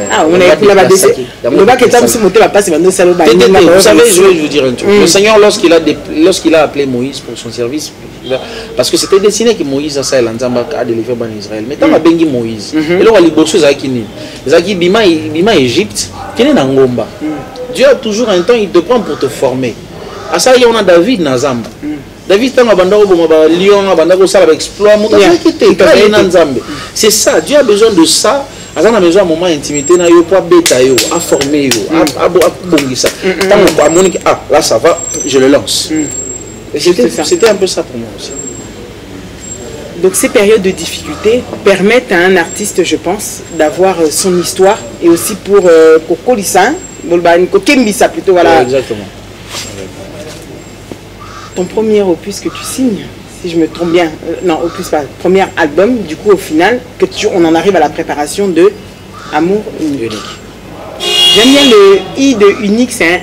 Ah, on a la base. Le bac est si monté la passe, il va nous saluer. Vous savez, je vais vous dire un truc. Le Seigneur, lorsqu'il a appelé Moïse pour son service, parce que c'était destiné que Moïse a délivré en Israël. Mais tant que Moïse, et là, les bourses, ils Bima Égypte, qui est dans Ngomba. Dieu a toujours un temps, il te prend pour te former. À ça, il y a David Nazamba. David, c'est ça, Dieu a besoin de ça. À un moment intimité, à former, à bongisa. Ah, là ça va, je le lance. C'était un peu ça pour moi aussi. Donc ces périodes de difficulté permettent à un artiste, je pense, d'avoir son histoire et aussi pour Koko Lissin, Kokembisa plutôt, voilà. Exactement. Ton premier opus que tu signes, si je me trompe bien, non, opus pas, premier album, du coup au final, on en arrive à la préparation de Amour Unique. J'aime bien le I de unique, c'est un 1.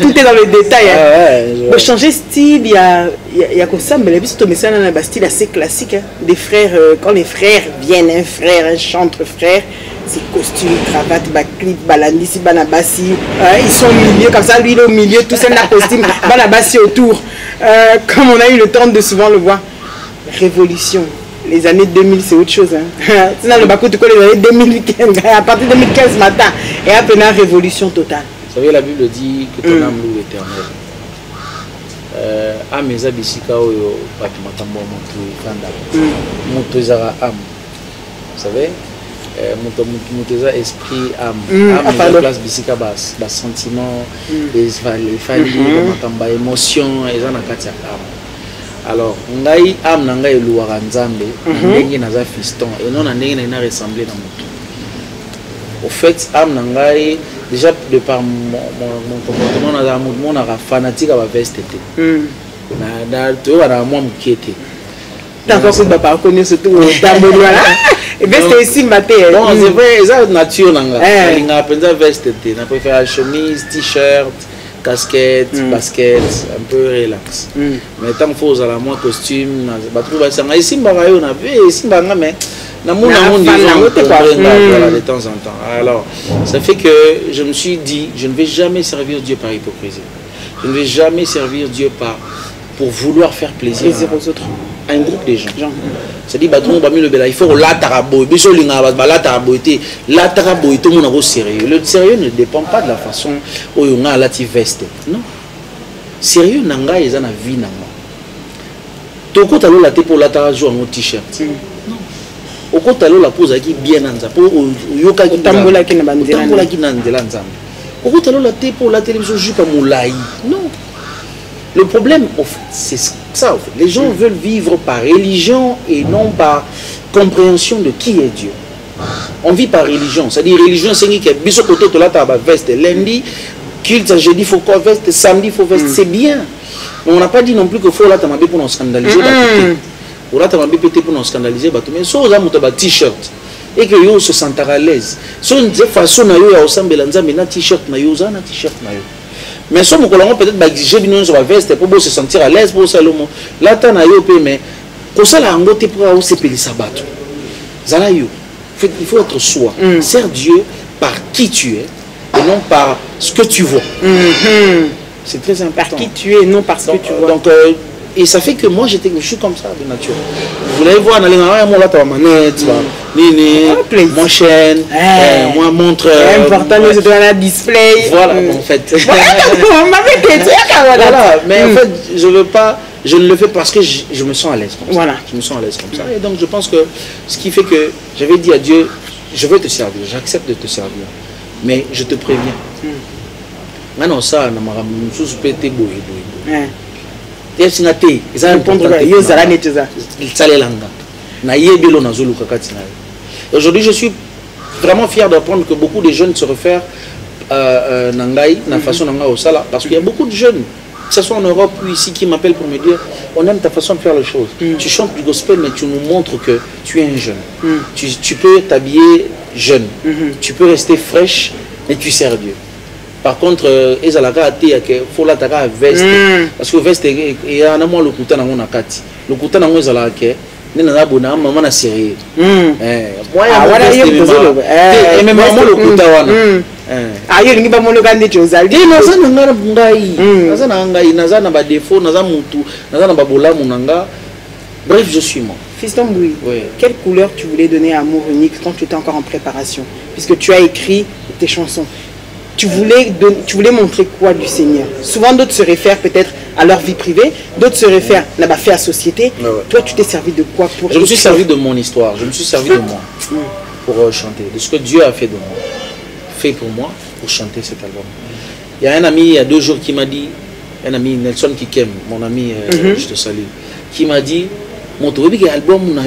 Tout est dans le détail. Ouais, Pour changer style, il y a comme ça, mais un style assez classique. Hein. Des frères, quand les frères viennent, un frère, un chantre frère, c'est costume, cravate, clip, balandisi, banabassi. Ils sont au milieu, comme ça, lui il est au milieu, tout ça, un costume, banabassi autour. Comme on a eu le temps de souvent le voir. Révolution. Les années 2000, c'est autre chose. Hein. C'est dans le Bakou, tu connais les années 2015, à partir de 2015 matin, et après une révolution totale. Vous savez, la Bible dit que ton âme loue l'Éternel. Âme eza bisika oyo bato makambo moto efanda. Moto ezara âme. Vous savez, moto eza esprit âme. Âme eza place bisika bas sentiment, les familles, makambo émotion, eza na kati ya âme. Alors, ngai âme na ngai eluwaka nzambe ndenge naza fiston et non na ndenge na ressembler na moto. Au fait, âme na ngai déjà de par mon comportement naza moto na fanatique ba veste te. Na to wana moi mkiete. D'accord, c'est pas reconnu surtout dans le là. Et veste ici maté. Bon, c'est vrai, ça nature na ngai. Nga penza veste te, na préfère chemise, t-shirt, casquette, basket, un peu relax. Mais tant qu'il faut à la moi costume, ici mais de temps en temps. Alors, ça fait que je me suis dit, je ne vais jamais servir Dieu par hypocrisie. Je ne vais jamais servir Dieu pour vouloir faire plaisir aux autres. À un groupe de gens. C'est-à-dire, il faut la taraboy, tout le monde est sérieux. Le sérieux ne dépend pas de la façon où on a la veste. Non. Sérieux, nanga est dans la vie. Tu as la tête pour la jouer en t-shirt. Non. Au côté de la pose qui bien dans la peau, yoka qui tambola qui n'a pas de au côté de la tête pour la télévision, je pas moulaï. Non. Le problème, c'est ça. Les gens veulent vivre par religion et non par compréhension de qui est Dieu. On vit par religion. C'est-à-dire, religion, c'est que biso côté de la table veste. Lundi, culte, jeudi, il faut quoi veste. Samedi, il faut veste. C'est bien. Mais on n'a pas dit non plus qu'il faut la table pour nous scandaliser. Ou la table pour nous scandaliser. Mais si on a un t-shirt et que yo se sentent à l'aise. Si on dit façon na yo ya osambela nzambe na t-shirt na yo, za na t-shirt na yo. Mais si on peut-être exiger une veste pour se sentir à l'aise pour ça le mot. Là t'as na yo mais pour ça la ngote pour se payer sabato. Zala yo. Il faut être soi. Sers Dieu par qui tu es et non par ce que tu vois. C'est très important. Par qui tu es et non par ce que tu vois. Donc et ça fait que moi je suis comme ça de nature. Vous allez voir dans les moi là ta manette, mon chaîne, moi montre important c'est dans la display. Voilà en fait. Voilà, mais en fait je ne le fais parce que je me sens à l'aise comme ça. Voilà. Je me sens à l'aise comme ça et donc je pense que ce qui fait que j'avais dit à Dieu je veux te servir, j'accepte de te servir mais je te préviens. Maintenant ça na mara mususu pété boye. Aujourd'hui je suis vraiment fier d'apprendre que beaucoup de jeunes se réfèrent Nangaï, na façon Nanga au Sala, parce qu'il y a beaucoup de jeunes, que ce soit en Europe ou ici, qui m'appellent pour me dire on aime ta façon de faire les choses. Tu chantes du gospel, mais tu nous montres que tu es un jeune. Tu peux t'habiller jeune, tu peux rester fraîche, mais tu sers Dieu. Par contre, il faut la veste. Parce que veste, il y a un moment le couteau dans mon akati. Le couteau dans mon zalake, il y a un maman à sérieux. Moi, il y a même maman le couteau. Ah, il y a un maman le gars de choses. Il y a un défaut, bref, je suis moi. Fiston Bouy, quelle couleur tu voulais donner à Amour Unique quand tu étais encore en préparation? Puisque tu as écrit tes chansons. Tu voulais montrer quoi du Seigneur? Souvent d'autres se réfèrent peut-être à leur vie privée, d'autres se réfèrent à la fait à société. Toi, tu t'es servi de quoi pour Je me suis servi de mon histoire, je me suis servi de moi pour chanter, de ce que Dieu a fait de moi, fait pour moi pour chanter cet album. Il y a un ami il y a 2 jours qui m'a dit, un ami Nelson Kikem, mon ami, je te salue, qui m'a dit, mon album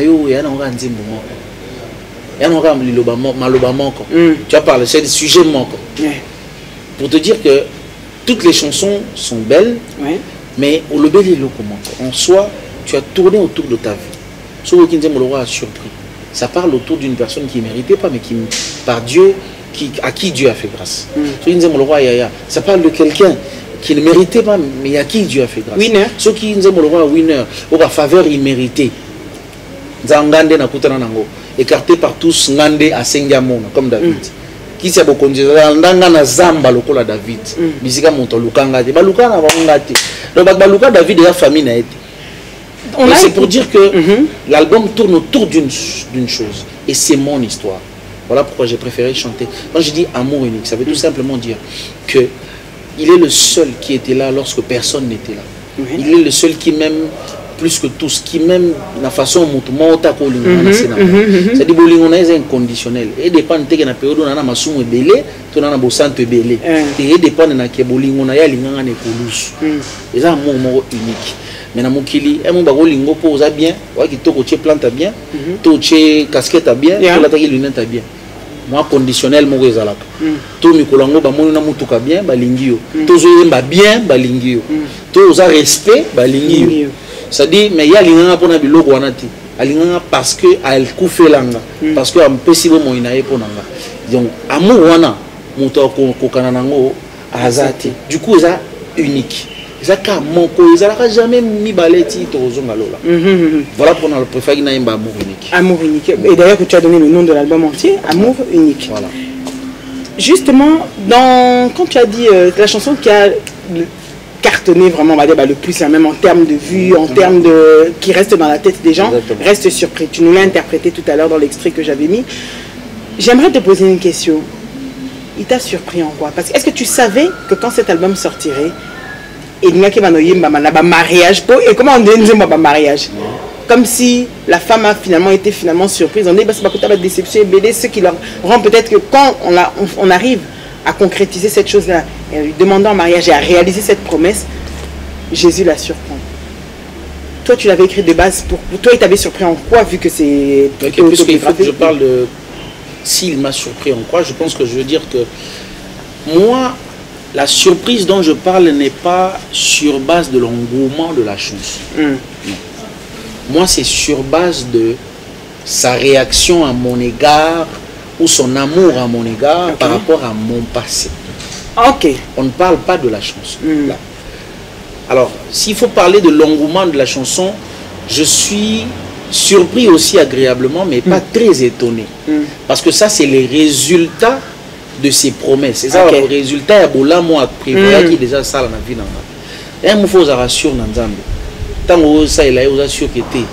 tu as parlé, c'est des sujets manquants. Pour te dire que toutes les chansons sont belles, mais au en soi, tu as tourné autour de ta vie. Ce qui a surpris. Ça parle autour d'une personne qui ne méritait pas, mais qui, par Dieu, à qui Dieu a fait grâce. Ça parle de quelqu'un qui ne méritait pas, mais à qui Dieu a fait grâce. Winner. Ceux qui nous aiment le roi winner, ou à faveur imméritée. Zangande na kutana nango, écarté par tous, ngande à Sengamona, comme David. Qui s'est beaucoup dit, ndanga na zamba lokola David. Bisika monto lukanga te, baluka na banga te. Donc baluka David et la famille na été. C'est pour dire que l'album tourne autour d'une chose, et c'est mon histoire. Voilà pourquoi j'ai préféré chanter. Quand je dis amour unique, ça veut tout simplement dire que il est le seul qui était là lorsque personne n'était là. Il est le seul qui m'aime plus que tous, qui m'aime la façon dont c'est-à-dire que c'est inconditionnel. Et dépend de la période où on a massum et belé, on a bossante et belé. Et dépend de la bolingo na ya linganga ne kolus. Et ça amour unique. Mais na mokili, et mon bagolingo pose bien, ouais qui toko tche plante bien, to tche casquette bien, to la taille lunette bien. Moi conditionnel mo ezalaka. To mikolango ba moni na mutuka bien, ba lingio. To zoyemba bien, ba lingio. To za respect, ba lingio. Ça dit mais il y a linganga pona biloko wanati. Alinganga parce que elle koufelanga, parce que am pesibo mo inaye ponanga. Donc amour wana muto ko kananango azati. Du coup ça unique. Ça n'a jamais mis baleti Torozongalola. Voilà pourquoi on préfère qu'il y ait un amour unique. Amour unique. Et d'ailleurs que tu as donné le nom de l'album entier, Amour unique. Voilà. Justement, quand tu as dit la chanson qui a cartonné vraiment, on va dire, le plus, même en termes de vues, en termes de qui reste dans la tête des gens, reste surpris. Tu nous l'as interprété tout à l'heure dans l'extrait que j'avais mis. J'aimerais te poser une question. Il t'a surpris en quoi? Parce que est-ce que tu savais que quand cet album sortirait, et il y a un mariage, et comment on dit un mariage? Comme si la femme a finalement été surprise. On dit que c'est une déception, ce qui leur rend peut-être que quand on arrive à concrétiser cette chose-là, et lui demandant en mariage et à réaliser cette promesse, Jésus la surprend. Toi, tu l'avais écrit de base, pour toi, il t'avait surpris en quoi, vu que c'est... Puisqu'il faut que je parle de... S'il m'a surpris en quoi, je pense que je veux dire que moi... La surprise dont je parle n'est pas sur base de l'engouement de la chanson. Non. Moi, c'est sur base de sa réaction à mon égard ou son amour à mon égard par rapport à mon passé. On ne parle pas de la chanson. Là. Alors, s'il faut parler de l'engouement de la chanson, je suis surpris aussi agréablement, mais pas très étonné. Parce que ça, c'est les résultats de ses promesses. C'est ça le résultat. Il y a moi prévoir qui déjà ça dans la vie. Et il faut rassurer dans Nzambe. Tant que ça il a eu sûr que t'es.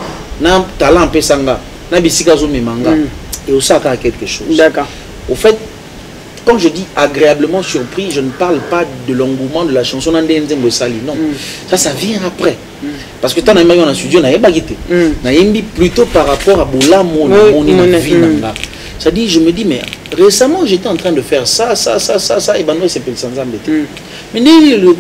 Na talent pesanga, na bisika zo memanga. Et au ça quelque chose. D'accord. Au fait, quand je dis agréablement surpris, je ne parle pas de l'engouement de la chanson Nzembo Sali. Non. Ça vient après. Parce que tant que on a studio na yebagité. Na yembi plutôt par rapport à bola mon vie nanga. Ça dit, je me dis, mais récemment j'étais en train de faire ça, et ben c'est plus sans âme. Mais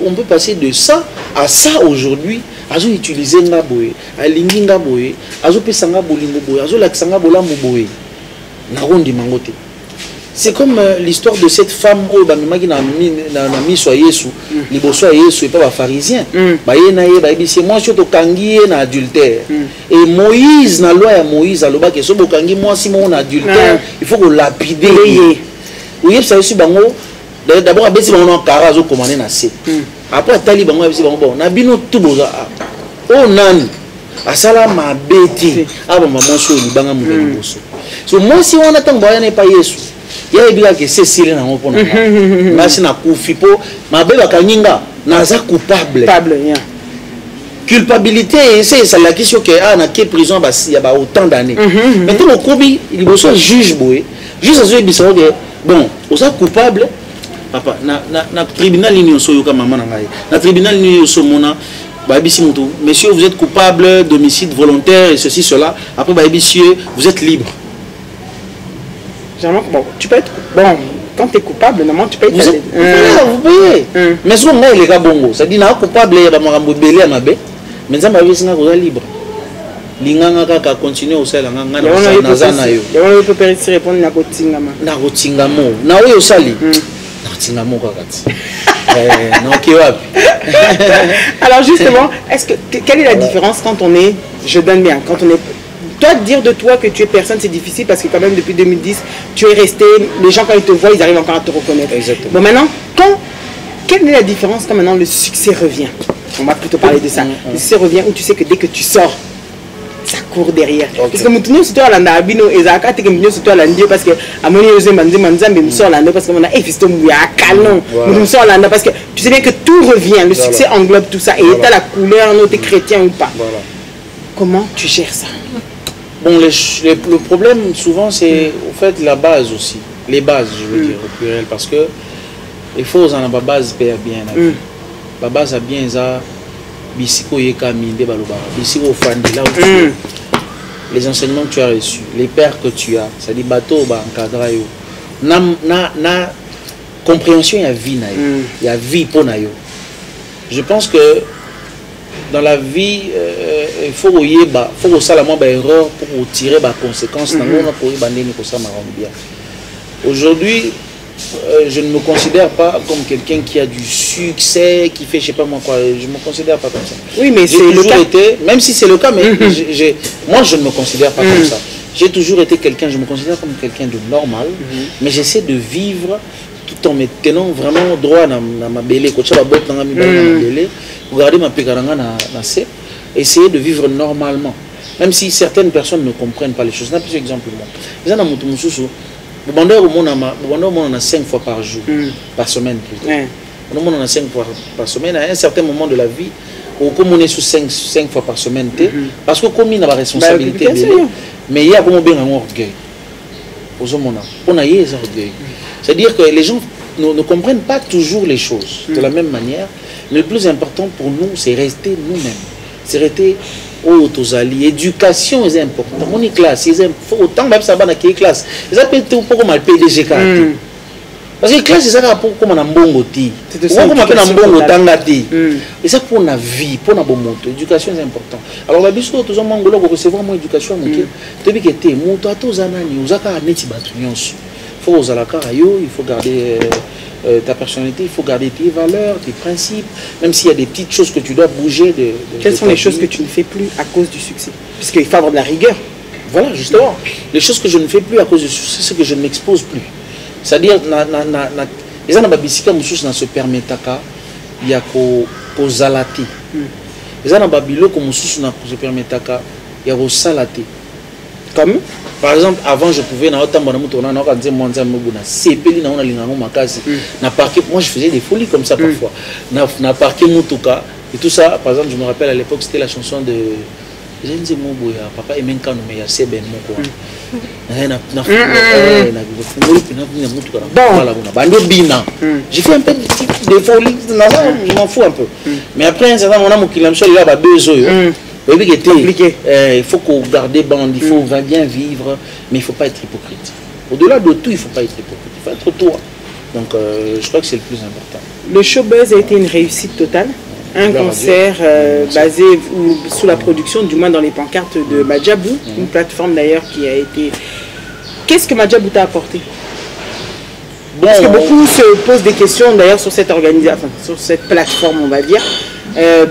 on peut passer de ça à ça aujourd'hui. Azo utiliser ngaboé, alingi ngaboé, azo pesanga bolingo boé, azo laksanga bola muboé. Na rondi mangote. C'est comme l'histoire de cette femme où bamimaki na mi so Yesu, liboso Yesu et pas ba pharisien. Ba yena ye ba bisi moi surtout kangi na adultère. Et Moïse na loi ya Moïse aloba que so bokangi moi si mon adultère, il faut qu'on lapider. Oui, ça aussi bango d'abord abesi bango na kara zo commander na C. Après tali bango abesi bango bon na bino tout boza. Oh nani asala mabeti aba maman so libanga mu liboso. So moi si on attend boya n'est pas Yesu. Il y a des gens qui se sont coupable. Culpabilité, c'est la question que a quelle prison il y a autant d'années. Maintenant, il y a un juge. Juste à ce bon, vous êtes coupable. Papa, na tribunal monsieur, vous êtes coupable d'homicide volontaire et ceci, cela. Après, monsieur, vous êtes libre. Bon, tu peux être bon quand tu es coupable, normalement tu peux être vous payez. Mais si on a les gars bongo, ça dit na coupable il va me belé à ma bé, mais ça m'a vu singa ko libre. Linganga ka continuer au sel nganga na zana yo. On peut pas répondre na kotingama. Na kotingamo. Na oyo sali. Na kotingamo kakati. Non qui wapi. Alors justement, quelle est la différence quand on est, je donne bien, quand on est toi, dire de toi que tu es personne, c'est difficile parce que quand même depuis 2010, tu es resté, les gens quand ils te voient, ils arrivent encore à te reconnaître. Exactement. Bon, maintenant, quelle est la différence quand maintenant le succès revient? On va plutôt parler de ça. Le succès revient où tu sais que dès que tu sors, ça court derrière. Okay. Parce que nous sommes à l'anda abino et ça que nous sommes à l'anda parce que à mon niveau nous sommes à l'anda parce que on a effistom ou à canon. Nous sommes à l'anda parce que tu sais bien que tout revient. Le succès englobe tout ça et t'as la couleur, nous t'es chrétien ou pas. Voilà. Comment tu gères ça? Bon, le problème souvent c'est au fait la base aussi. Les bases, je veux dire au pluriel parce que il faut en avoir base bien. La base a bien ça. Les enseignements que tu as reçus, les pères que tu as, c'est-à-dire bateau, encadré, na compréhension, il y a vie, il y a vie pour naïo. Je pense que dans la vie, il faut que ça la moins erreur pour tirer les conséquences. Aujourd'hui, je ne me considère pas comme quelqu'un qui a du succès, qui fait je sais pas moi quoi, je ne me considère pas comme ça. Oui, mais c'est le cas. Même si c'est le cas, mais moi je ne me considère pas comme ça. J'ai toujours été quelqu'un, je me considère comme quelqu'un de normal, mais j'essaie de vivre tout en me tenant vraiment droit dans ma belle, regarder ma pégaranga na C, essayer de vivre normalement. Même si certaines personnes ne comprennent pas les choses. Un exemple moi. On a 5 fois par jour, par semaine plutôt. On a 5 fois par semaine. À un certain moment de la vie, comme on est sous 5 fois par semaine, parce que comme il a la responsabilité, mais il y a comme bien un orgueil. On a des orgueil. C'est-à-dire que les gens ne comprennent pas toujours les choses de la même manière. Mais le plus important pour nous, c'est rester nous-mêmes. C'est rester l'éducation est importante. On est classe, autant même ça va dans quelle classe. Ça peut être pour mal PDG parce que classe c'est ça pour comme un bon outil. C'est comme un bon tangati. Et ça pour la vie, pour la bonne moto. L'éducation est important. Alors la biso tous en mangolo pour recevoir mon éducation moké. Depuis que t'es moto à tous anani, uzaka neti batunions. Faut aux alaka il faut garder ta personnalité, il faut garder tes valeurs, tes principes, même s'il y a des petites choses que tu dois bouger. Quelles sont les choses que tu ne fais plus à cause du succès? Puisqu'il faut avoir de la rigueur. Voilà, justement. Les choses que je ne fais plus à cause du succès, c'est que je ne m'expose plus. C'est-à-dire, les gens ne se permettent pas, il y a qu'aux zalati. Les gens ne se permettent pas, il y a qu'aux salati. Comme par exemple, avant je pouvais moi je faisais des folies comme ça parfois. Na parqué mutuka et tout ça. Par exemple, je me rappelle à l'époque c'était la chanson de Papa et Menka mais il y a c'est ben moko. J'ai fait un peu de folie, je m'en fous un peu. Mais après un certain moment qui l'a il a deux yeux. Il faut qu'on garde des bandes, il faut bien vivre, mais il ne faut pas être hypocrite. Au-delà de tout, il ne faut pas être hypocrite, il faut être toi. Donc je crois que c'est le plus important. Le showbuzz a été une réussite totale. Un concert basé sous la production, du moins dans les pancartes de Madjabou, une plateforme d'ailleurs qui a été... Qu'est-ce que Madjabou t'a apporté? Parce que beaucoup se posent des questions d'ailleurs sur cette organisation, sur cette plateforme on va dire.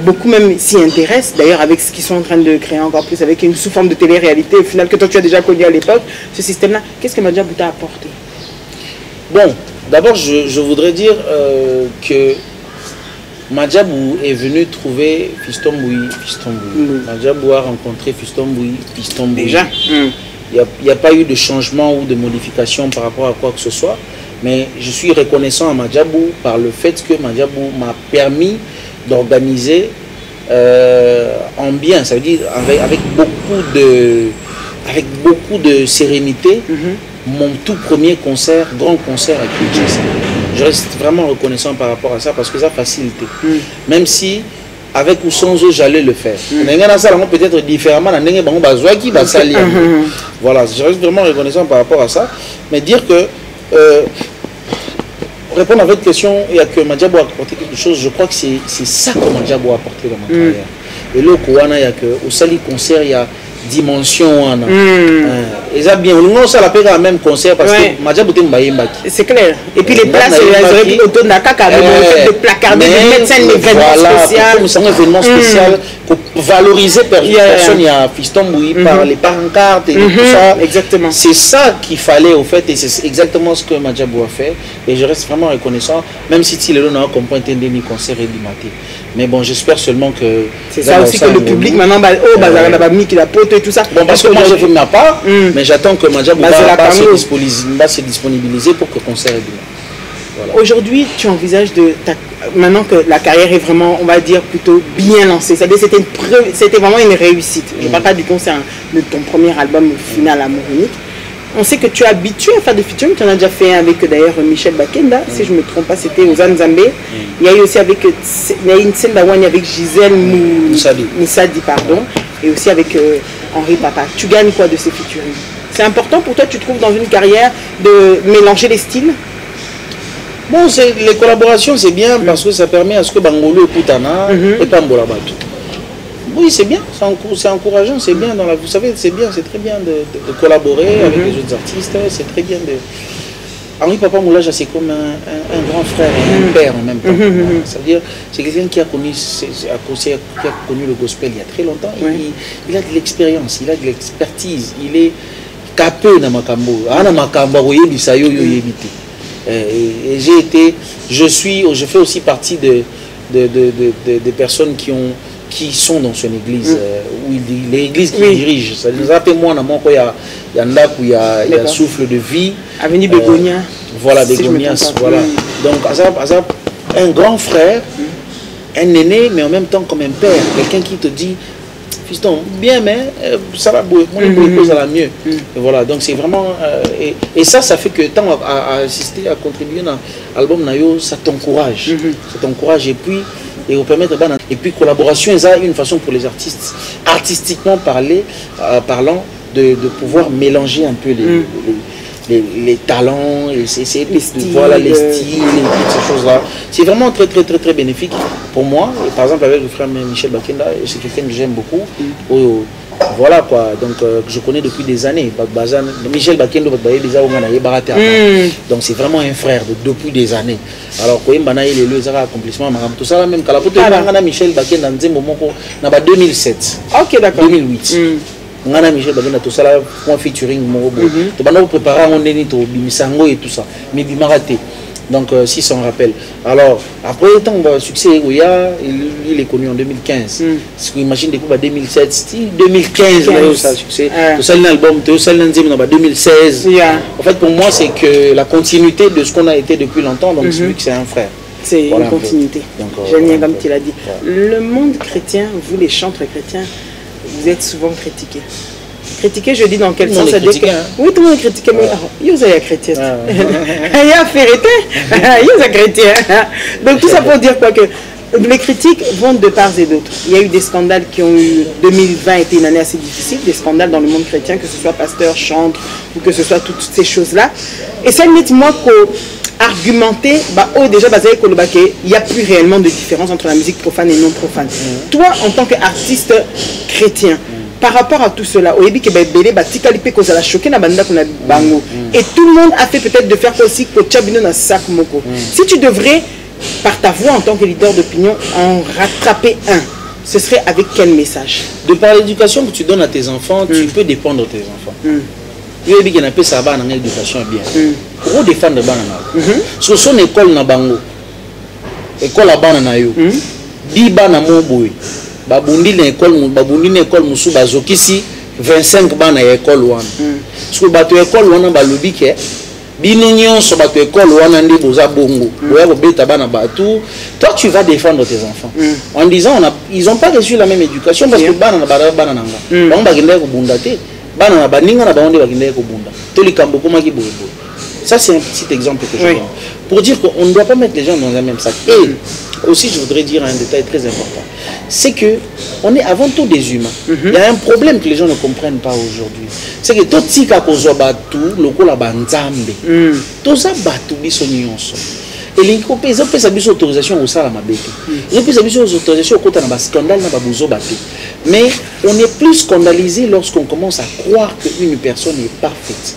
Beaucoup même s'y intéressent, d'ailleurs avec ce qu'ils sont en train de créer encore plus, avec une sous-forme de télé-réalité au final que toi tu as déjà connu à l'époque, ce système-là. Qu'est-ce que Madjabou t'a apporté? Bon, d'abord je voudrais dire que Madjabou est venu trouver Fiston Bouy. Madjabou a rencontré Fiston Bouy. Déjà il n'y a pas eu de changement ou de modification par rapport à quoi que ce soit, mais je suis reconnaissant à Madjabou par le fait que Madjabou m'a permis d'organiser en bien, ça veut dire avec beaucoup de sérénité, mon tout premier concert, grand concert à Kinshasa. Je reste vraiment reconnaissant par rapport à ça parce que ça facilite. Même si avec ou sans eux j'allais le faire. Peut-être différemment, voilà, je reste vraiment reconnaissant par rapport à ça, mais dire que répondre à votre question, il y a que Madjabou a apporté quelque chose, je crois que c'est ça que Madjabou a apporté dans ma carrière. Et là, il y a que au Sali concert, il y a dimension et ça bien on ça la paix même concert parce que Madja Bouté Mbayembaki c'est clair et puis les places ils auraient autour de Nakaka de placarder de mettre un événement spécial c'est un événement spécial pour valoriser personne il y a Fiston Bouy par les pancartes et tout ça exactement c'est ça qu'il fallait au fait et c'est exactement ce que Madja Bou a fait et je reste vraiment reconnaissant même si il n'a pas compris ni concert et du matin mais bon j'espère seulement que c'est ça aussi que le public maintenant qui la pote et tout ça bon parce que moi je fais ma part mais j'attends que Madja Bou va se disponibiliser pour que le concert est bien. Voilà. Aujourd'hui tu envisages maintenant que la carrière est vraiment on va dire plutôt bien lancée c'est-à-dire c'était vraiment une réussite je ne parle pas du concert de ton premier album final Amour Unique. On sait que tu es habitué à faire des featuring, tu en as déjà fait avec d'ailleurs Michel Bakenda, si je ne me trompe pas, c'était aux Zambé. Il y a eu aussi avec une scène d'Awani avec Gisèle Moussadi, pardon, et aussi avec Henri Papa. Tu gagnes quoi de ces featuring? C'est important pour toi, tu trouves dans une carrière de mélanger les styles? Bon, les collaborations c'est bien parce que ça permet à ce que Bangolo écoute Anna et pas Mbolabatu. Oui, c'est bien, c'est encourageant, c'est bien. Vous savez, c'est bien, c'est très bien de collaborer avec les autres artistes. C'est très bien de. Henri Papa Moulaja, c'est comme un grand frère et un père en même temps. C'est-à-dire, c'est quelqu'un qui a connu le gospel il y a très longtemps. Il a de l'expérience, il a de l'expertise. Il est capé dans Makambo. Et je fais aussi partie des personnes qui sont dans son église, l'église qui dirige. Ça nous rappelle moi, il y a un lac où il y a souffle de vie. Avenue Bégonia. Voilà, Bégonias. Voilà. Donc, Azap, un grand frère, un aîné, mais en même temps comme un père. Quelqu'un qui te dit, fiston, bien, mais ça va bouger. Mon épouse, elle a mieux. Et voilà, donc c'est vraiment. Et ça fait que tant à assister, à contribuer dans l'album Nayo, ça t'encourage. Ça t'encourage. Et vous permettre et puis collaboration c'est une façon pour les artistes artistiquement parlant de pouvoir mélanger un peu les talents et essayer de voir les styles et toutes ces choses là c'est vraiment très très très très bénéfique pour moi et par exemple avec le frère Michel Bakenda c'est quelqu'un que j'aime beaucoup voilà quoi donc je connais depuis des années Michel Bakendo donc c'est vraiment un frère depuis des années alors quand il a eu les accomplissements tout ça même quand la Michel Bakenda en 2007 ok d'accord 2008 ngana Michel Bakenda tout ça là point featuring to bana préparer on est to bimisango et tout ça mais bimaraté donc si ça on rappelle alors après tant succès il est connu en 2015 parce que imagine depuis 2007 2015 là ça succès tout ça l'album tout ça l'anzim en 2016 en fait pour moi c'est que la continuité de ce qu'on a été depuis longtemps donc celui que c'est un frère c'est une continuité génial comme tu l'as dit le monde chrétien vous les chantres chrétiens vous êtes souvent critiqués. Critiquer, je dis dans quel sens? Oui, tout le monde est critiqué, mais il y a chrétien. Il y a vérité, il y a chrétien. Donc tout ça pour dire quoi que les critiques vont de part et d'autre. Il y a eu des scandales qui ont eu 2020 était une année assez difficile, des scandales dans le monde chrétien, que ce soit pasteur, chantre ou que ce soit toutes ces choses-là. Et ça met moi argumenter déjà il n'y a plus réellement de différence entre la musique profane et non profane. Toi en tant qu'artiste chrétien par rapport à tout cela et tout le monde a fait peut-être de faire aussi si tu devrais par ta voix en tant que leader d'opinion en rattraper un, ce serait avec quel message? De par l'éducation que tu donnes à tes enfants tu peux dépendre de tes enfants. Il y a ça va dans l'éducation bien. Pour défendre banana. Sur son école na bango. École à banana yo. Di bana mo boy. Babundi na école musu bazokisi 25 bana école wana. Sur bato école wana balobi ke bino nyonso bato école wana ndi boza bongo. Boya bobeta bana batu. Toi tu vas défendre tes enfants. En disant ils ont pas reçu la même éducation parce que bana nanga. Bango bagenda ko bundate. Bana baninga na bango bagenda ko bunda. To likambo koma ki bobo. Ça, c'est un petit exemple que je donne. Pour dire qu'on ne doit pas mettre les gens dans un même sac. Et aussi, je voudrais dire un détail très important. C'est qu'on est avant tout des humains. Il y a un problème que les gens ne comprennent pas aujourd'hui. C'est que tout ce qui est batu, le coup la banzambe. Tout ça batu bisonyonso. Et les copains, ils ont fait sa autorisation au salamabété. Ils ont fait sa autorisation au côté d'un scandale, d'un babuzo baté. Mais on n'est plus scandalisé lorsqu'on commence à croire qu'une personne est parfaite.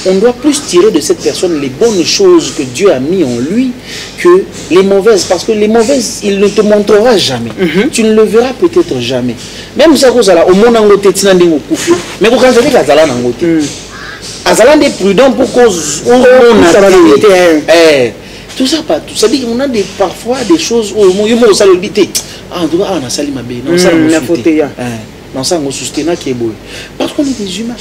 On doit plus tirer de cette personne les bonnes choses que Dieu a mis en lui que les mauvaises. Parce que les mauvaises, il ne te montrera jamais. Tu ne le verras peut-être jamais. Même ça, au monde en côté, tu n'as pas de mais quand vous avez la en côté, Azalan est prudent pour cause où on a la vérité. Tout ça, pas tout. Ça dit qu'on a parfois des choses où on a ça le bité. Ah, on a sali ma bé. Non, ça on a fauté. Non, ça on a soutenu qui est beau. Parce qu'on est des humains.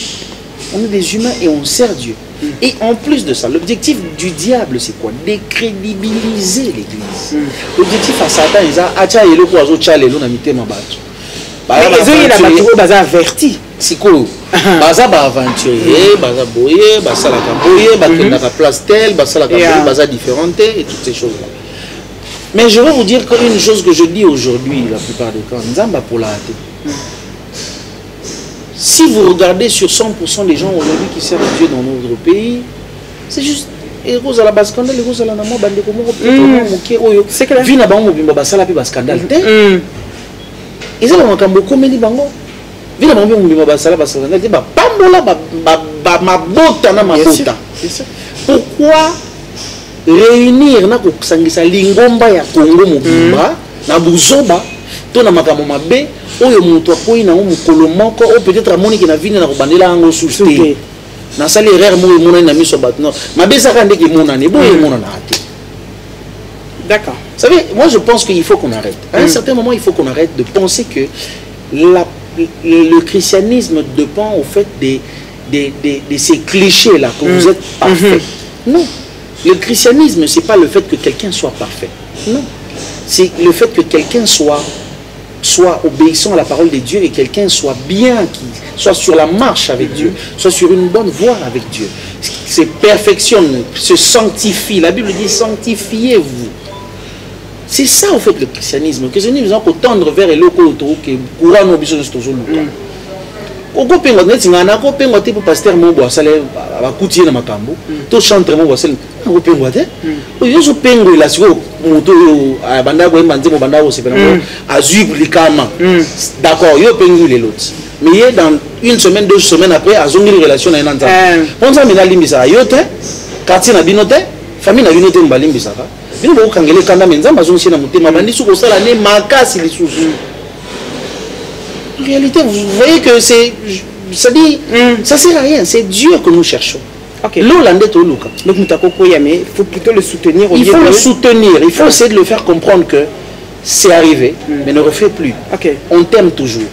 On est des humains et on sert Dieu. Et en plus de ça, l'objectif du diable, c'est quoi? Décrédibiliser l'église. L'objectif à Satan, il a acha et le poiso chale l'on a mis ma batte. Mais ils ont eu la bateau averti. C'est quoi? Baza ba aventurier, baza boyer, baza la boyer, baza la place telle, baza la boyer, baza différente et toutes ces choses là. Mais je vais vous dire une chose que je dis aujourd'hui la plupart du temps, Nzamba pour la hâte. Si vous regardez sur 100% des gens aujourd'hui qui servent Dieu dans notre pays, c'est juste et rose à la base scandale, rose à la namo bande comme on c'est que la vie n'a pas mobimba basala pe scandale té. Ils ont encore beaucoup mais bango. Vie n'a pas mobimba basala scandale té ba pambola ba mabota na mabota. Pourquoi réunir na ko sangisa lingomba ya Congo mobimba na buzoba to na makambo mabe oyo moto akoyi na mukolo moko o peut-être amoni ki na vini na kobandela ngo souté na sali erreur mo mona na miso batno mabesa ka ndeki mona ne boye mona na ate. D'accord. Vous savez, moi je pense qu'il faut qu'on arrête. À un certain moment, il faut qu'on arrête de penser que le christianisme dépend au fait de ces clichés là que vous êtes parfait. Non. Le christianisme, c'est pas le fait que quelqu'un soit parfait. Non. C'est le fait que quelqu'un soit obéissant à la parole de Dieu et quelqu'un soit bien, qui soit sur la marche avec Dieu, soit sur une bonne voie avec Dieu. Se perfectionne, se sanctifie. La Bible dit sanctifiez-vous. C'est ça en fait le christianisme. Le christianisme, nous avons tendre vers le courant nos business toujours le Oko pengo neti ngana ko pengo tipo pasteur mobo asale bakutie na makambo to chantre mobo asale ko pengo te oyo so pengo ila siko moto yo banda ko mbanze mo banda ko sepena mo azui likama d'accord yo pengo les lots mais dans une semaine 2 semaines après azongi relation na nanta on ça mina limbisa yo te quartier na bino te famille na bino te mbalimbisa ka bino ko kangele kanda menzamba zongi na mutema bandi suko sala ne makasi lisusu. En réalité, vous voyez que c'est, ça dit, ça sert à rien. C'est Dieu que nous cherchons. Okay. Donc il faut plutôt le soutenir. Il faut le soutenir. Il faut essayer de le faire comprendre que c'est arrivé, mais ne refait plus. Okay. On t'aime toujours.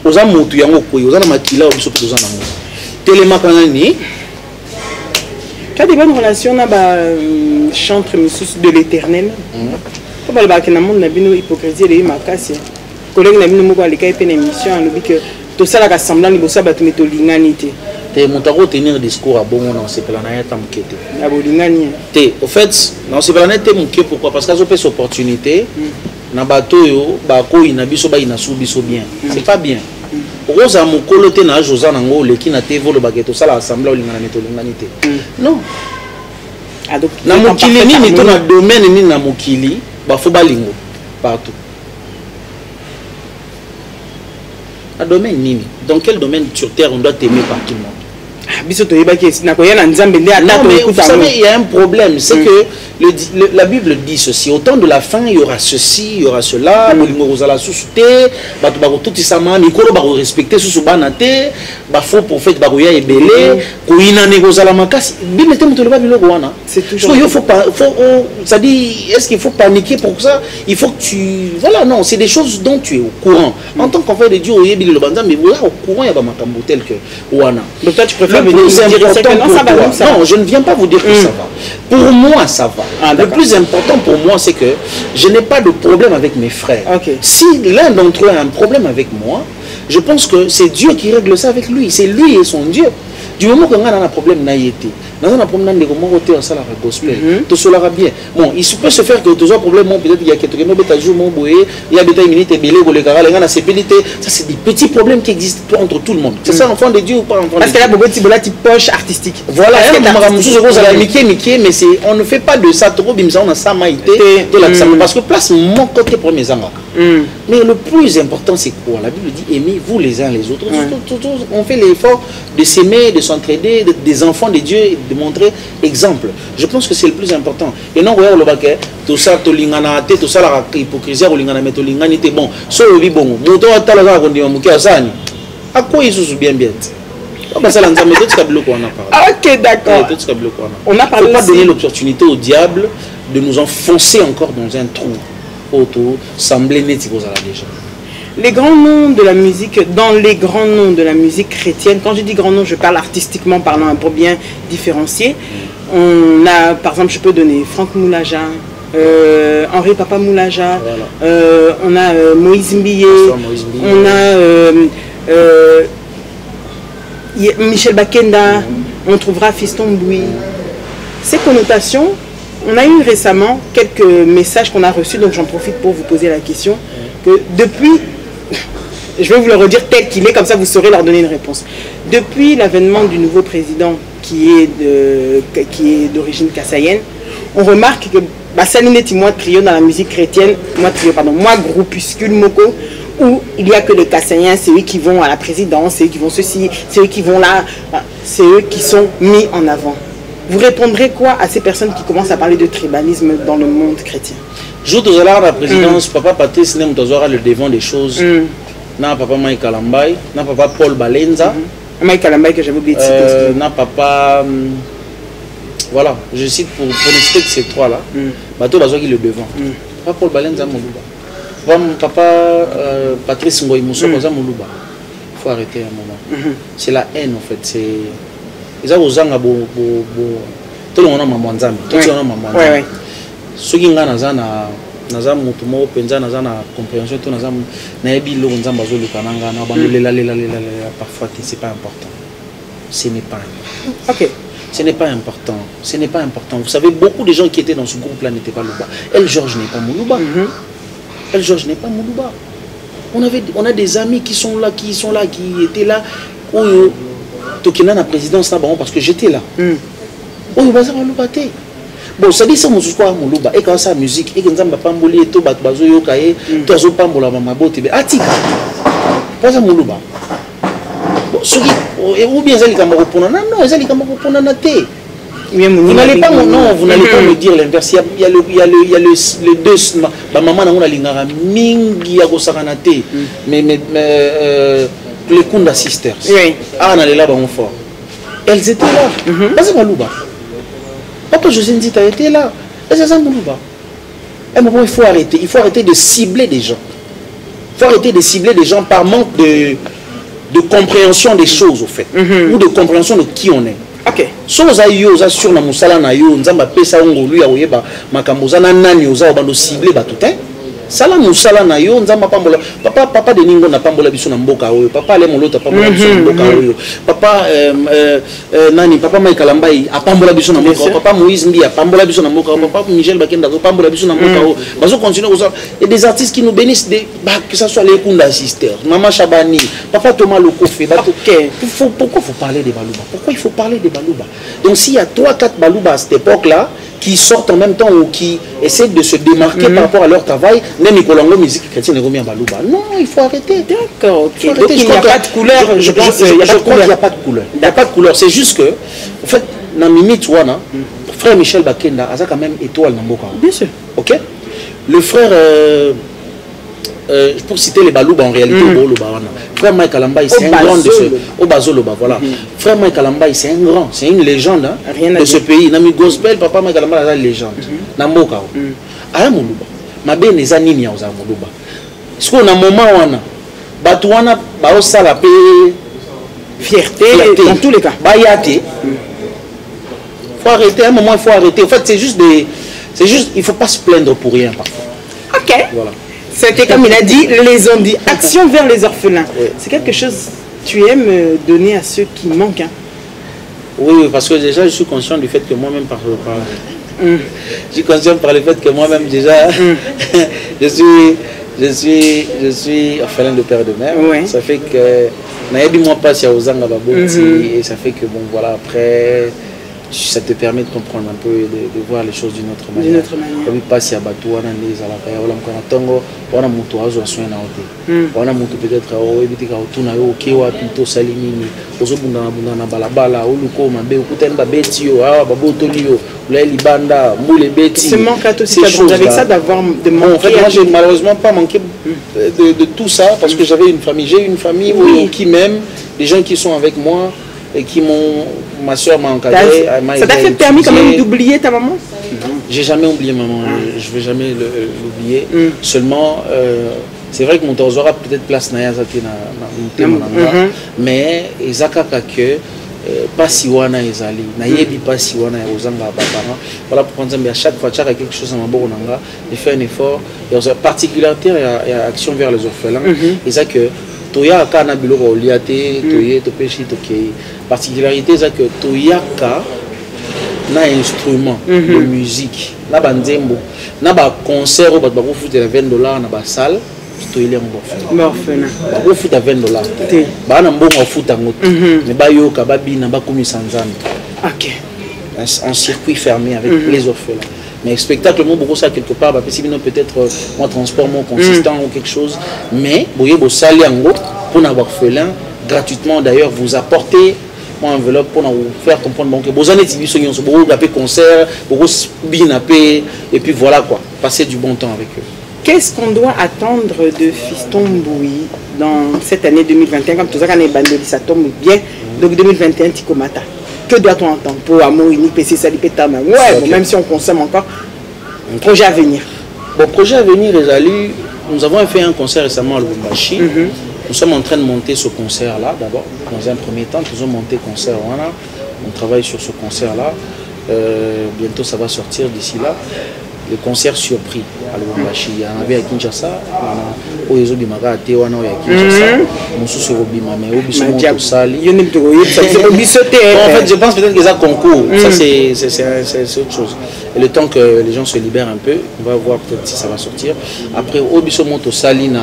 Aux amours, tu y as un peu. Aux amours, tu y a un peu. Télémacanani. Tu as des bonnes relations avec le chantre de l'Éternel. Comme le bac dans le monde, il y a une hypocrisie et une macasse. Collègue na bino moko alika epena émission alobi que to sala ka semblant liboso bato meto lingani te te moto tenir discours à bon on se pela na yata mukete na bo lingani te au fait na se pela na te muke pourquoi parce que ça peut opportunité na bato yo ba ko ina biso ba ina su biso bien c'est pas bien roza mukolo te na josa nango leki na te volo baketo sala semblant lingana meto lingani te non na mukili nini to na domaine nini na mukili ba fo balingo partout. Un domaine nini. Dans quel domaine sur terre on doit t'aimer par tout le monde? Non, mais vous savez, il y a un problème. C'est que la Bible dit ceci. Au temps de la fin, il y aura ceci, il y aura cela. Il y aura respecter ce banate. Faut prophète barouya et belé. C'est toujours. Il faut pas. Ça dit, est-ce qu'il faut paniquer pour ça? Il faut que tu. Voilà, non, c'est des choses dont tu es au courant. En tant qu'enfant de Dieu, mais voilà, au courant, il y a un makambo tel que Wana. Donc toi, tu préfères venir dire que non, ça va. Non, je ne viens pas vous dire que ça va. Pour moi, ça va. Ah, le plus important pour moi, c'est que je n'ai pas de problème avec mes frères. Okay. Si l'un d'entre eux a un problème avec moi, je pense que c'est Dieu qui règle ça avec lui. C'est lui et son Dieu. Du moment qu'on a un problème, dans un problème de comment on ça la gospel, tout cela va bien. Bon, il peut se faire que tout ça problème, peut-être il y a quelqu'un qui il y a des minutes belé ou les gars, ça c'est des petits problèmes qui existent entre tout le monde. C'est ça enfant de Dieu ou pas enfant de Dieu? Parce que là beaucoup de petite poche artistique. Voilà, mais on ne fait pas de ça trop bim ça on a ça maïté parce que place mon côté premier zanga. Mais le plus important, c'est quoi? La Bible dit aimez-vous les uns les autres. On fait l'effort de s'aimer, de s'entraider, des enfants de Dieu, et de montrer exemple. Je pense que c'est le plus important. Et non, regarde le baquet, tout ça, tout l'ingana, tout ça, la hypocrisie, tout l'ingana, mais tout l'ingana, c'est bon. Ça, le bon. Moto, t'as la garde, on dit, à quoi ils sont bien bien? Ok, d'accord. On a parlé. Il ne faut pas donner l'opportunité au diable de nous enfoncer encore dans un trou autour, sembler net aux déjà. Les grands noms de la musique, dans les grands noms de la musique chrétienne, quand je dis grands noms, je parle artistiquement parlant, pour bien différencier. On a, par exemple, je peux donner Franck Moulaja, Henri Papa Moulaja, voilà. On a Moïse Mbiye, on a Michel Bakenda, on trouvera Fiston Mboui. Ces connotations, on a eu récemment quelques messages qu'on a reçus, donc j'en profite pour vous poser la question, que depuis, je vais vous le redire tel qu'il est, comme ça vous saurez leur donner une réponse. Depuis l'avènement du nouveau président qui est d'origine kassaïenne, on remarque que Saline est moi trio dans la musique chrétienne, moi groupuscule Moko, où il n'y a que les Kassaïens, c'est eux qui vont à la présidence, c'est eux qui vont ceci, c'est eux qui vont là, c'est eux qui sont mis en avant. Vous répondrez quoi à ces personnes qui commencent à parler de tribalisme dans le monde chrétien? Je vous à la présidence, papa Patrice n'est pas le devant des choses. Non, papa Mike Kalambay, non, papa Paul Balenza. Mike Kalambay que j'avais oublié de citer. Non, papa. Voilà, je cite pour ne citer que ces trois-là. Bateau Bazoki le devant. Papa Paul Balenza Moluba. Papa Patrice Ngoy Mousso Moluba. Il faut arrêter un moment. C'est la haine en fait. C'est. Ils ont osé un bo. Tout le monde a maman Nzambi. Tout le monde a maman Nzambi. Ceux qui ont naza mutu mo penza naza na compréhension to naza na yebi lo nzamba zo luka nanga na ba lela parfois c'est pas important. Ce n'est pas important. OK. Ce n'est pas important. Ce n'est pas important. Vous savez, beaucoup de gens qui étaient dans ce groupe-là n'étaient pas Luba. El Georges n'est pas Moluba. El Georges n'est pas Moluba. On a des amis qui sont là, qui étaient là. Oyo Tokina na présidence là parce que j'étais là. Oyo baza Moluba té. Bon, ça dit ça, mon soir, mon louba, et quand ça musique, et quand ça m'a pamboli, et tout, bazo yokaye, tout ça pambola, ma botte, atika. Pas ça, mon louba. Bon, ce qui, ou bien ça, les camarades pour non, ça, les camarades pour naté. Vous n'allez pas, non, vous n'allez pas me dire l'inverse. Il y a le deux, ma maman n'a pas l'ingara, mingi à Gosaranate, mais les Kunda Sisters. Ah, on allait là-bas, mon fort. Elles étaient là. Pas ça, mon louba. Papa José Ndi, tu as été là. Et c'est ça, Moulouba. Il faut arrêter. Il faut arrêter de cibler des gens. Il faut arrêter de cibler des gens par manque de compréhension des choses, au fait. Ou de compréhension de qui on est. Ok. Soza yo, sur la moussala na yo, nzamba pesa ongo lui aoyeba makamboza na nani oza obando cibler batutin. Sala moussala na yo, nzamba pambola. Papa de ningo na pambola biso na mboka oyo. Papa le molota pambola biso na mboka oyo. Papa nani papa Mike Kalambai a pambola biso na mboka. Papa Moïse Mbi a pambola biso na mboka. Papa Michel Bakenda a pambola biso na mboka oyo. Bazo continuer comme ça. Et des artistes qui nous bénissent que ça soit les Kunda Sisters, Maman Chabani, Papa Thomas Lokofe. Pourquoi il faut parler des Balouba? Pourquoi il faut parler des Balouba? Donc s'il y a 3-4 Balouba à cette époque-là qui sortent en même temps ou qui essaient de se démarquer par rapport à leur travail, même Nicolango musique chrétienne est remis à Balouba. Non, il faut arrêter. D'accord, ok. Donc il n'y a pas de couleur. Je pense qu'il n'y a pas de couleur. Il n'y a pas de couleur. C'est juste que, en fait, dans Mimi Touana, frère Michel Bakenda a quand même étoile dans Boka. Bien sûr. Ok. Le frère, pour citer les Balouba en réalité, frère Mike Kalambai, c'est un grand de ce. Obazoloba, voilà. Frère Mike Kalambai, c'est un grand, c'est une légende de ce pays. Nami Gospel, papa Mike Kalambai, c'est une légende. Namboka. Aya Moluba. Ma belle les animes aux Moluba. Est-ce qu'on a un moment où on a Batouana, Baosa la paix, fierté, dans tous les cas. Bayate. Faut arrêter, à un moment il faut arrêter. En fait, c'est juste, il faut pas se plaindre pour rien parfois. Ok. Voilà. C'était comme il a dit, les ont dit, action vers les orphelins. Oui. C'est quelque chose que tu aimes donner à ceux qui manquent. Hein? Oui, parce que déjà je suis conscient du fait que moi-même je suis conscient par le fait que moi-même déjà je suis orphelin de père et de mère. Oui. Ça fait que et ça fait que bon voilà après ça te permet de comprendre un peu et de voir les choses d'une autre manière. Comme il passe à Batou, on a des alapaya, on a encore un tango, on a mon toit, on a soin on a mon peut-être à éviter qu'à tout n'a ok ou à plutôt salimini, aux autres bunda balabala, ou le coma, béouten babetio, ah babotolio, là libanda, moule beti. C'est manque à tout ces choses avec ça d'avoir de manquer. En fait, moi j'ai malheureusement pas manqué de tout ça parce que j'avais une famille, j'ai une famille qui m'aime, des gens qui sont avec moi. Et qui m'ont, ma soeur m'a encadré. Ça t'a fait permis quand même d'oublier ta maman? J'ai jamais oublié maman, je ne vais jamais l'oublier. Seulement, c'est vrai que mon tozora peut-être place na yazaki na mais ezaka que pas si wana ezali na yebi pas si wana ozanga babana. Voilà pourquoi à chaque fois chaque quelque chose à maboko nanga, de faire un effort. Il y a particularité et action vers les orphelins. Et ça que toyaka na biloko oliate toye topeshi tokei particularité c'est que toyaka na instrument de musique na banzembo na ba concert au bato bakofuta na $20 na ba salle toyeli ngo orphelin bakofuta $20 ba na mbongo afuta ngoto mais bayoka babina bakomisa nzambe OK en circuit fermé avec les orphelins. Mais spectacle, beaucoup ça quelque part, peut-être moi transport consistant ou quelque chose. Mais vous voyez, vous allez en gros pour un orphelin gratuitement d'ailleurs vous apporter une enveloppe pour vous faire comprendre que vous allez beaucoup de concert, beaucoup de et puis voilà quoi, passer du bon temps avec eux. Qu'est-ce qu'on doit attendre de Fiston Mbui dans cette année 2021 comme tout ça, quand les bandes ça tombe bien, donc 2021 Tikomata. Que doit-on entendre pour Amour Unique, PC Salipetama? Ouais, bon, même si on consomme encore. Projet à venir. Bon, projet à venir, les alliés, nous avons fait un concert récemment à Lubumbashi. Nous sommes en train de monter ce concert-là d'abord. Dans un premier temps, nous avons monté le concert. Voilà. On travaille sur ce concert-là. Bientôt, ça va sortir d'ici là. Le concert surpris à Lubumbashi. Il y en avait à Kinshasa. Il y a Bimaka à Tewana à Kinshasa. Moussou sur Obima, mais Obiso Montosali. En fait, je pense peut-être que ça concourt. Ça, c'est autre chose. Et le temps que les gens se libèrent un peu, on va voir peut-être si ça va sortir. Après, Obiso Montosali na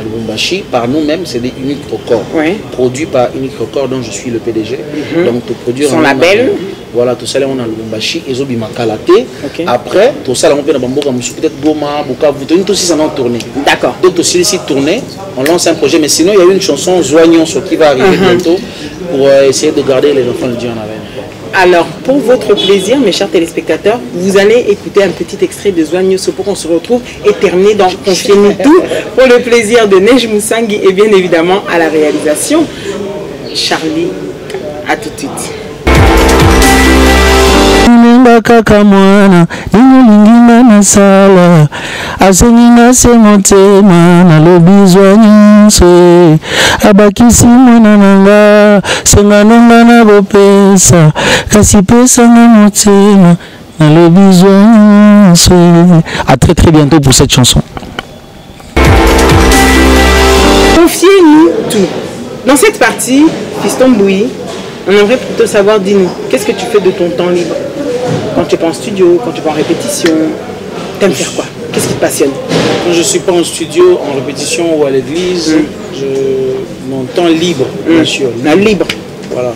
Lubumbashi, par nous-mêmes, c'est des Unique Records. Produits par Unique Records, dont je suis le PDG. Donc, pour produire son label. Voilà, tout ça, on a Lubumbashi, et Zobima Kalate. Après, tout ça, on peut peut-être Goma, Bukavu, tout ça, on tourné. D'accord. Donc, aussi, ici, tourné, on lance un projet. Mais sinon, il y a une chanson, Zoignon, qui va arriver bientôt, pour essayer de garder les enfants de Dieu en avait. Alors, pour votre plaisir, mes chers téléspectateurs, vous allez écouter un petit extrait de Zoignon pour qu'on se retrouve et terminer dans Confiez-nous tout pour le plaisir de Nej Moussangi et bien évidemment à la réalisation. Charlie, à tout de suite. Kaka mwana ningulinginga na sala asenginga se motema na lobizwa nyonso abakisi mwana nanga senganonga na bopesa kasi pesanga motema na lobizwa nyonso. À très bientôt pour cette chanson. Confiez-nous tout. Dans cette partie, Fiston Mbui, on aimerait plutôt savoir, dis-nous, qu'est-ce que tu fais de ton temps libre? Quand tu n'es pas en studio, quand tu es pas en répétition, tu aimes faire quoi? Qu'est-ce qui te passionne? Quand je ne suis pas en studio, en répétition ou à l'église, mon temps libre, bien sûr. Libre. Voilà.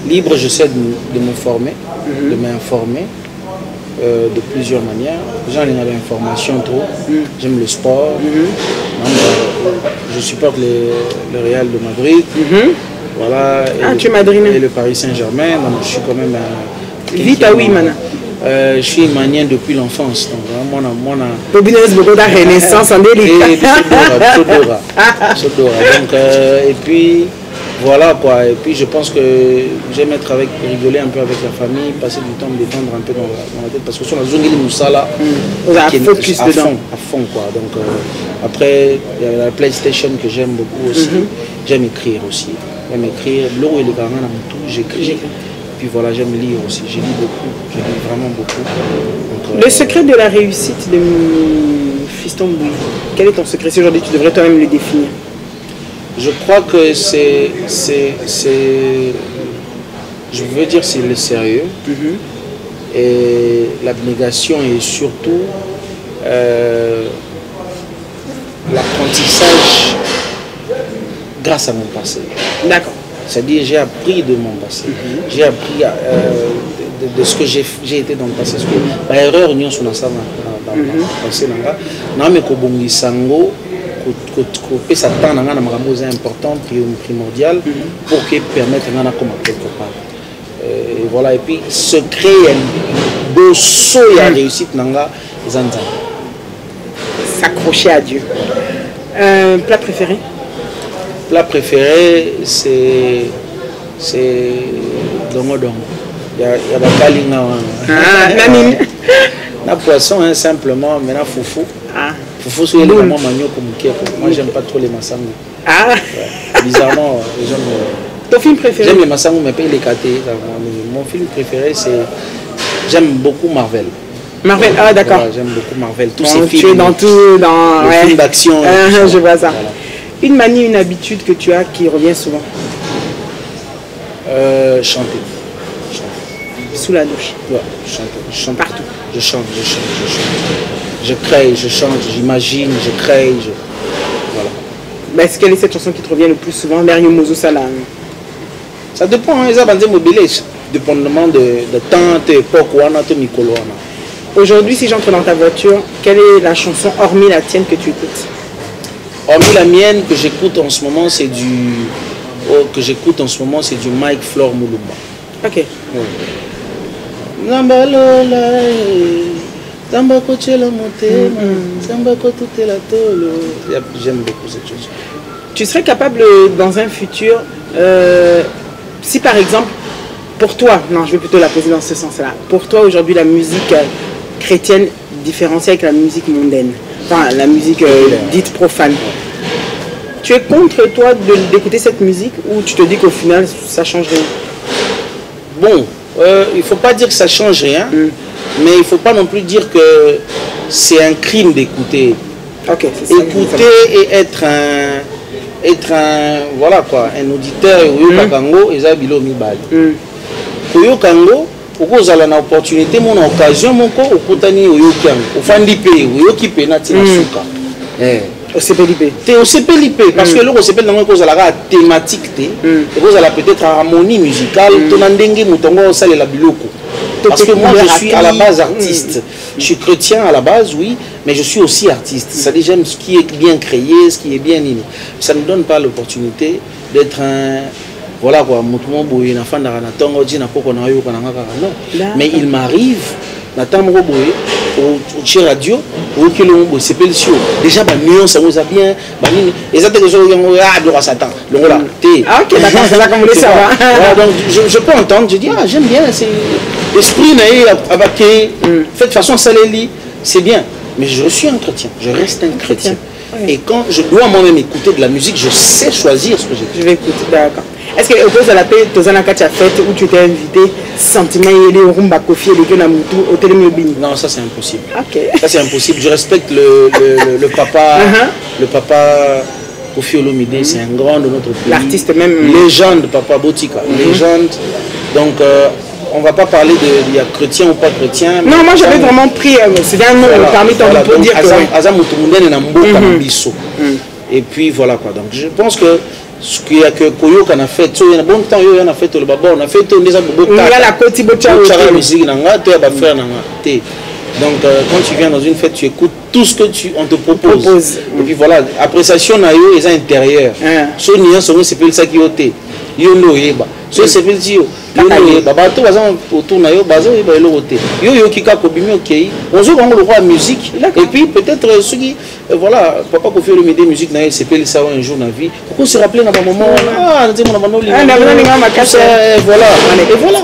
Libre, j'essaie de me former, de m'informer de plusieurs manières. Déjà, il y a l'information trop. J'aime le sport. Je supporte le Real de Madrid. Voilà. Tu es madrilène. Et le Paris Saint-Germain. Donc, je suis quand même vite à oui, mana. Je suis imanien depuis l'enfance. Donc, moi, beaucoup de renaissance en délit. Donc, et puis, voilà quoi. Et puis, je pense que j'aime être rigoler un peu avec la famille, passer du temps, me détendre un peu dans la tête. Parce que sur la zone de Moussa, là, focus dedans. À fond, quoi. Donc, après, il y a la PlayStation que j'aime beaucoup aussi. J'aime écrire aussi. J'aime écrire. L'eau et le gamin dans tout, j'écris. Puis voilà, j'aime lire aussi. Je lis beaucoup. Je lis vraiment beaucoup. Donc, le secret de la réussite de Fiston Mbui, quel est ton secret? Si aujourd'hui tu devrais toi-même le définir. Je crois que c'est je veux dire, c'est le sérieux et l'abnégation et surtout l'apprentissage grâce à mon passé. D'accord. C'est-à-dire, j'ai appris de mon passé. J'ai appris de ce que j'ai été dans le passé. Parce que l'erreur, nous sommes dans ça, dans le passé. Mais Kobongisango, c'est important, primordial, pour qu'il permette de faire quelque part. Et voilà, et puis se créer un beau saut et la réussite nanga Zanza. S'accrocher à Dieu. Plat préféré? Plat préféré, c'est dongo dongo. Il y a la kalinga. La mine. La poisson, hein, simplement, maintenant foufou. Foufou, c'est le moment manioc comme moi, j'aime pas trop les massango. Ouais. Bizarrement, j'aime. Ton film préféré? J'aime les massango, mais pas les katé. Mon film préféré, c'est. J'aime beaucoup Marvel. Marvel, ah d'accord. Voilà, j'aime beaucoup Marvel. Tous Bon, ces films. Tu es dans tout, dans. Les films d'action. Je vois ça. Voilà. Une manie, une habitude que tu as qui revient souvent? Chanter. Sous la douche? Ouais, chanter. Je chante partout. Je chante. Je crée, je chante, j'imagine, je crée. Voilà. Bah, est-ce quelle est cette chanson qui te revient le plus souvent? Derrière Mozo Salam. Ça dépend, hein, les abandons mobiles, dépendamment de temps, d'époque, ou de micro. Aujourd'hui, si j'entre dans ta voiture, quelle est la chanson, hormis la tienne, que tu écoutes? Hormis la mienne, que j'écoute en ce moment, c'est du... Mike Flore Moulumba. Ok. Ouais. J'aime beaucoup cette chose. Tu serais capable, dans un futur, si par exemple, pour toi, non, je vais plutôt la poser dans ce sens-là, pour toi aujourd'hui la musique chrétienne différenciée avec la musique mondaine, enfin la musique dite profane, tu es contre toi d'écouter cette musique ou tu te dis qu'au final ça change rien? Bon, il ne faut pas dire que ça change rien, mais il ne faut pas non plus dire que c'est un crime d'écouter. Okay, écouter et être un voilà quoi, un auditeur et Kango et Zabilo Mibali. Oyo Kango, pourquoi vous avez une opportunité, mon occasion, mon corps, au Kotani, Oyo Kango, au Fandipe, Oyo Kipe, Natina Souka. Au CPLIP. Tu es au CPLIP, parce que là, au CPLIP, dans la thématique, et vous avez peut-être harmonie musicale, ton andenge, moutongo, ça, la biloko. Parce que moi, je suis à la base artiste. Je suis chrétien à la base, oui, mais je suis aussi artiste. C'est-à-dire, j'aime ce qui est bien créé, ce qui est bien animé. Ça ne donne pas l'opportunité d'être un... Voilà quoi, non. Mais il m'arrive, au radio, au CPLIP, déjà, ça vous a bien. Et ça, Satan. Ah, ok, d'accord, c'est là qu'on voulait savoir. Donc, je peux entendre, je dis, ah, j'aime bien, c'est l'esprit, fait de façon salélie, c'est bien. Mais je suis un chrétien, je reste un chrétien. Et quand je dois moi-même écouter de la musique, je sais choisir ce que j'écoute. Je vais écouter, d'accord. Est-ce que au cause de la paix, tu as fête où tu t'es invité, sentiment et les rumba kofi et les guenamutu au télémobile? Non, ça c'est impossible. Ok. Ça c'est impossible. Je respecte le papa, le papa Kofi Olomide, c'est un grand de notre pays. L'artiste même. Légende, Papa Botika, légende. Donc on va pas parler de y a chrétien ou pas chrétien. Non, moi j'avais vraiment pris, c'est un nom parmi ton pour dire que... Et puis voilà quoi. Donc je pense que ce qu'il y a que Koyo qu'on a fait, il y a bon temps, on a fait le baba, on a fait tout, on a la côte musique, donc quand tu viens dans une fête, tu écoutes tout ce que on te propose. Et puis voilà, appréciation na yo est intérieur. So niya songo c'est ça qui oté. Yo no yeba. So c'est pas dit yo no yeba. Ba to bazan autour na yo bazo yeba elo oté. Yo kika ko bimi OK. On joue le roi musique et puis peut-être ceux qui voilà, papa ko faire le média musique na c'est pas ça un jour dans vie. Pourquoi se rappeler dans un moment ah, dis mon moment voilà. Et voilà.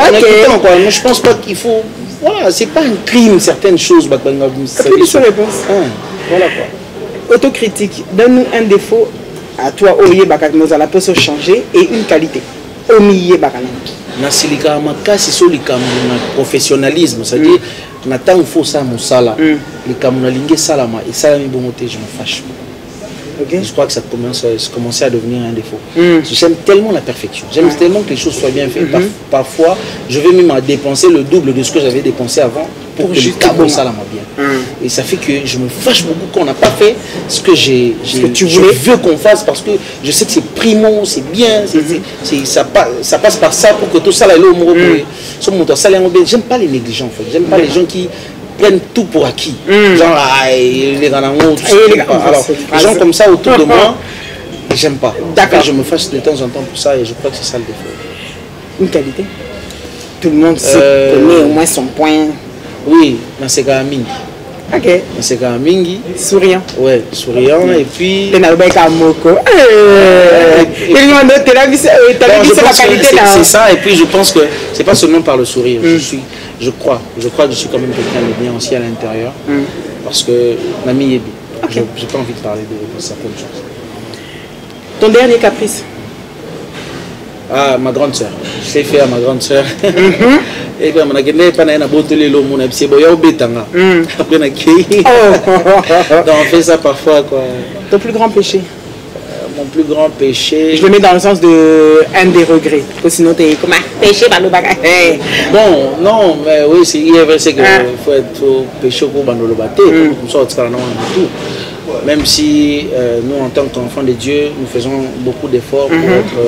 OK. Je pense pas qu'il faut voilà, c'est pas un crime certaines choses. Voilà quoi. Autocritique, donne-nous un défaut à toi, Oye Bakaknoza, la peut se changer, et une qualité. Omiye Bakana. Nasilika makasi so likamu na professionnalisme, c'est-à-dire n'attend faut ça musala. Likamu na lingue salama et salami bongote je me fâche. Okay. Je crois que ça commençait à devenir un défaut. J'aime tellement la perfection. J'aime tellement que les choses soient bien faites. Parfois, je vais même dépenser le double de ce que j'avais dépensé avant pour que le tableau ça la bien. Et ça fait que je me fâche beaucoup qu'on n'a pas fait ce que je veux qu'on fasse parce que je sais que c'est primo, c'est bien, ça passe par ça pour que tout ça aille au mot. J'aime pas les négligents en fait. J'aime pas les gens qui prennent tout pour acquis. Genre, les gens comme ça autour de moi, j'aime pas. D'accord. Je me fâche de temps en temps pour ça et je crois que c'est ça le défaut. Une qualité. Tout le monde connaît au moins son point. Oui, dans ces cas mingi. Ok. Dans ces cas mingi. Souriant. Ouais, souriant et puis. C'est ça et puis je pense que c'est pas seulement par le sourire. Je crois que je suis quand même quelqu'un de bien aussi à l'intérieur. Parce que l'ami est bien. J'ai pas envie de parler de certaines choses. Ton dernier caprice? Ah, ma grande soeur. Je l'ai fait à ma grande soeur. Et puis, je n'ai pas de l'eau, c'est boya au bétanga. Après, on fait ça parfois, quoi. Ton plus grand péché? Mon plus grand péché. Je le mets dans le sens de un des regrets. Parce que sinon, tu es comme un péché par le bagage. Bon, non, mais oui, il est vrai, c'est qu'il faut être péché pour le bâté. Comme ça, on tout. Même si nous, en tant qu'enfants de Dieu, nous faisons beaucoup d'efforts pour être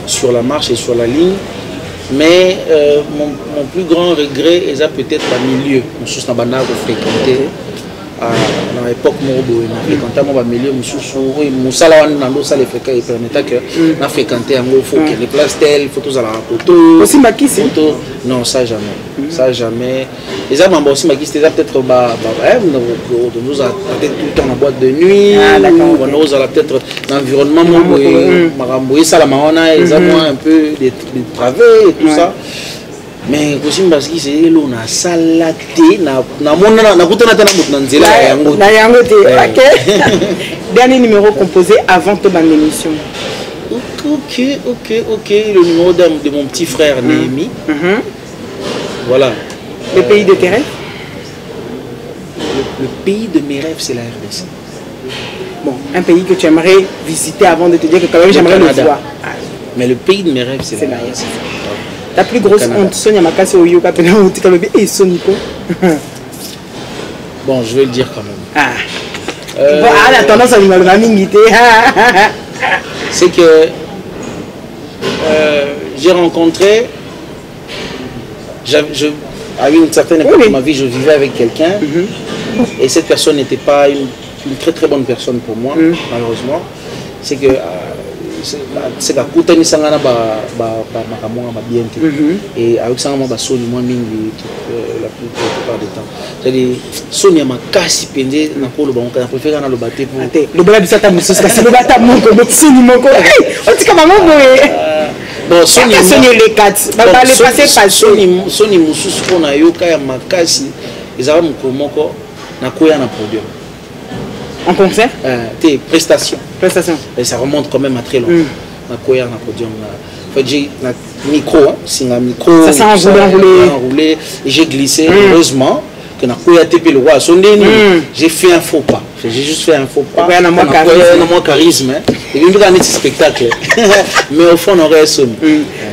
sur la marche et sur la ligne. Mais mon plus grand regret est peut-être le milieu. Nous sommes fréquenté à l'époque où on milieu fréquenté il faut que les places telles, il faut tous à la photo. Aussi Makis? Non, ça jamais. Ça jamais. Les hommes aussi Makis, c'est peut-être nous a peut-être tout le temps en boîte de nuit. Nous a peut-être l'environnement ça la maona ils ont un peu des travers et tout ça. Mais aussi parce que c'est là na salate na dernier numéro composé avant ton émission. Ok, le numéro de mon petit frère Néhémie. Voilà. Le pays de tes rêves? Le pays de mes rêves, c'est la RDC. Bon, un pays que tu aimerais visiter avant de te dire que quand même j'aimerais le voir. Mais le pays de mes rêves, c'est la RDC. La plus grosse honte, Sonia Makasi au Yoka et Sonico. Bon, je vais le dire quand même. Bon, la tendance à l'humanité. C'est que j'ai rencontré, à une certaine époque de ma vie, je vivais avec quelqu'un et cette personne n'était pas une très très bonne personne pour moi, malheureusement. C'est que c'est que Koutani Sangana bien et avec ça on va sonner moins mingi la plupart du temps. C'est-à-dire Sonia m'a cassé pendé na ko le bon quand préféré na le batté pour le bala du sata musso c'est le bata mon ko soni mon ko on dit comment bon Sonia les quatre ba les passer pas Sonia musso ko na yoka ya makasi ezala moko na ko ya na podium. En concert? Tes prestations. Et ça remonte quand même à très longtemps. Na koya na podium na. J'ai un micro, c'est un micro. Ça s'est enroulé et j'ai glissé. Heureusement que na koya TP le roi sondeni. J'ai fait un faux pas. J'ai juste fait un faux pas. On a moins charisme. Et puis on a un petit spectacle. Mais au fond on aurait sonné.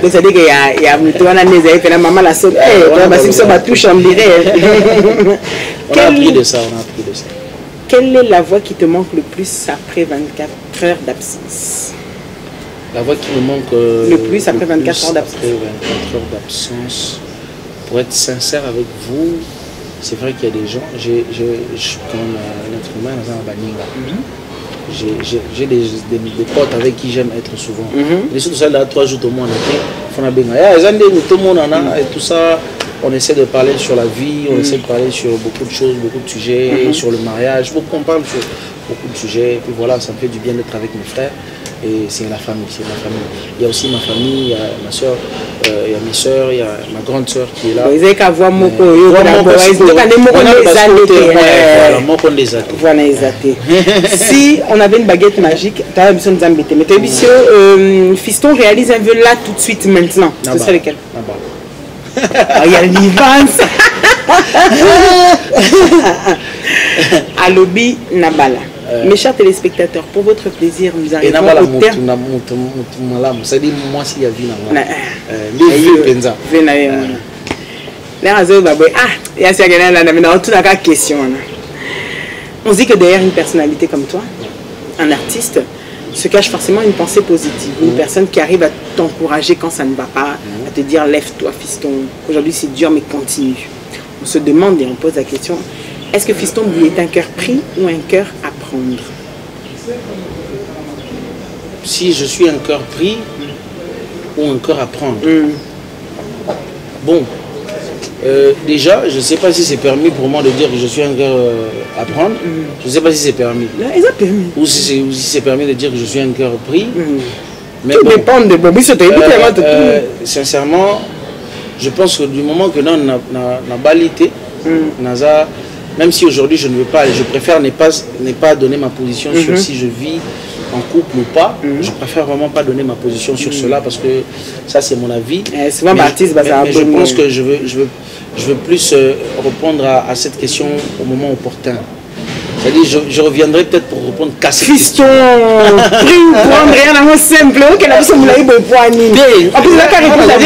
Donc ça dit qu'il y a on a des fait la maman la sonne. Ça va toucher on dirait. On a appris de ça, Quelle est la voix qui te manque le plus après 24 heures d'absence? La voix qui me manque le plus après 24 heures d'absence. Après 24 heures d'absence, pour être sincère avec vous, c'est vrai qu'il y a des gens, comme l'être humain dans un baninga. J'ai des potes avec qui j'aime être souvent. Les autres, ça là, 3 jours au moins, on a bien. Et tout ça. On essaie de parler sur la vie, on essaie de parler sur beaucoup de choses, beaucoup de sujets, sur le mariage, on parle sur beaucoup de sujets. Et puis voilà, ça me fait du bien d'être avec mes frères. Et c'est la famille, c'est ma famille. Il y a aussi ma famille, il y a ma soeur, il y a mes soeurs, il y a ma grande soeur qui est là. Vous avez qu'à voir mon Si on avait une baguette magique, tu as besoin de Zambété. Mais tu as besoin, Fiston réalise un vœu là tout de suite maintenant. Ce serait lequel? Il y a l'ivance. Alobi Nabala. Mes chers téléspectateurs, pour votre plaisir, nous arrivons au terme. C'est-à-dire, moi, s'il y a vie, on se dit que derrière une personnalité comme toi, un artiste, se cache forcément une pensée positive, une personne qui arrive à t'encourager quand ça ne va pas, à te dire lève-toi fiston, aujourd'hui c'est dur mais continue. On se demande et on pose la question, est-ce que Fiston Bouye est un cœur pris ou un cœur à prendre? Si je suis un cœur pris ou un cœur à prendre. Bon, déjà, je ne sais pas si c'est permis pour moi de dire que je suis un cœur à prendre. Je ne sais pas si c'est permis. Permis. Ou si c'est permis de dire que je suis un cœur pris. Mais tout dépend de Bobby. Sincèrement, je pense que du moment que nous avons balité, même si aujourd'hui je ne veux pas, je préfère ne pas donner ma position sur si je vis en couple ou pas, je préfère vraiment pas donner ma position sur cela parce que ça c'est mon avis. Mais je pense que je veux plus répondre à cette question au moment opportun. C'est-à-dire, je reviendrai peut-être pour répondre cassé. Fiston, pris ou prendre rien à simple, que la personne vous l'a eu pour poigner. En plus, la carrière pour la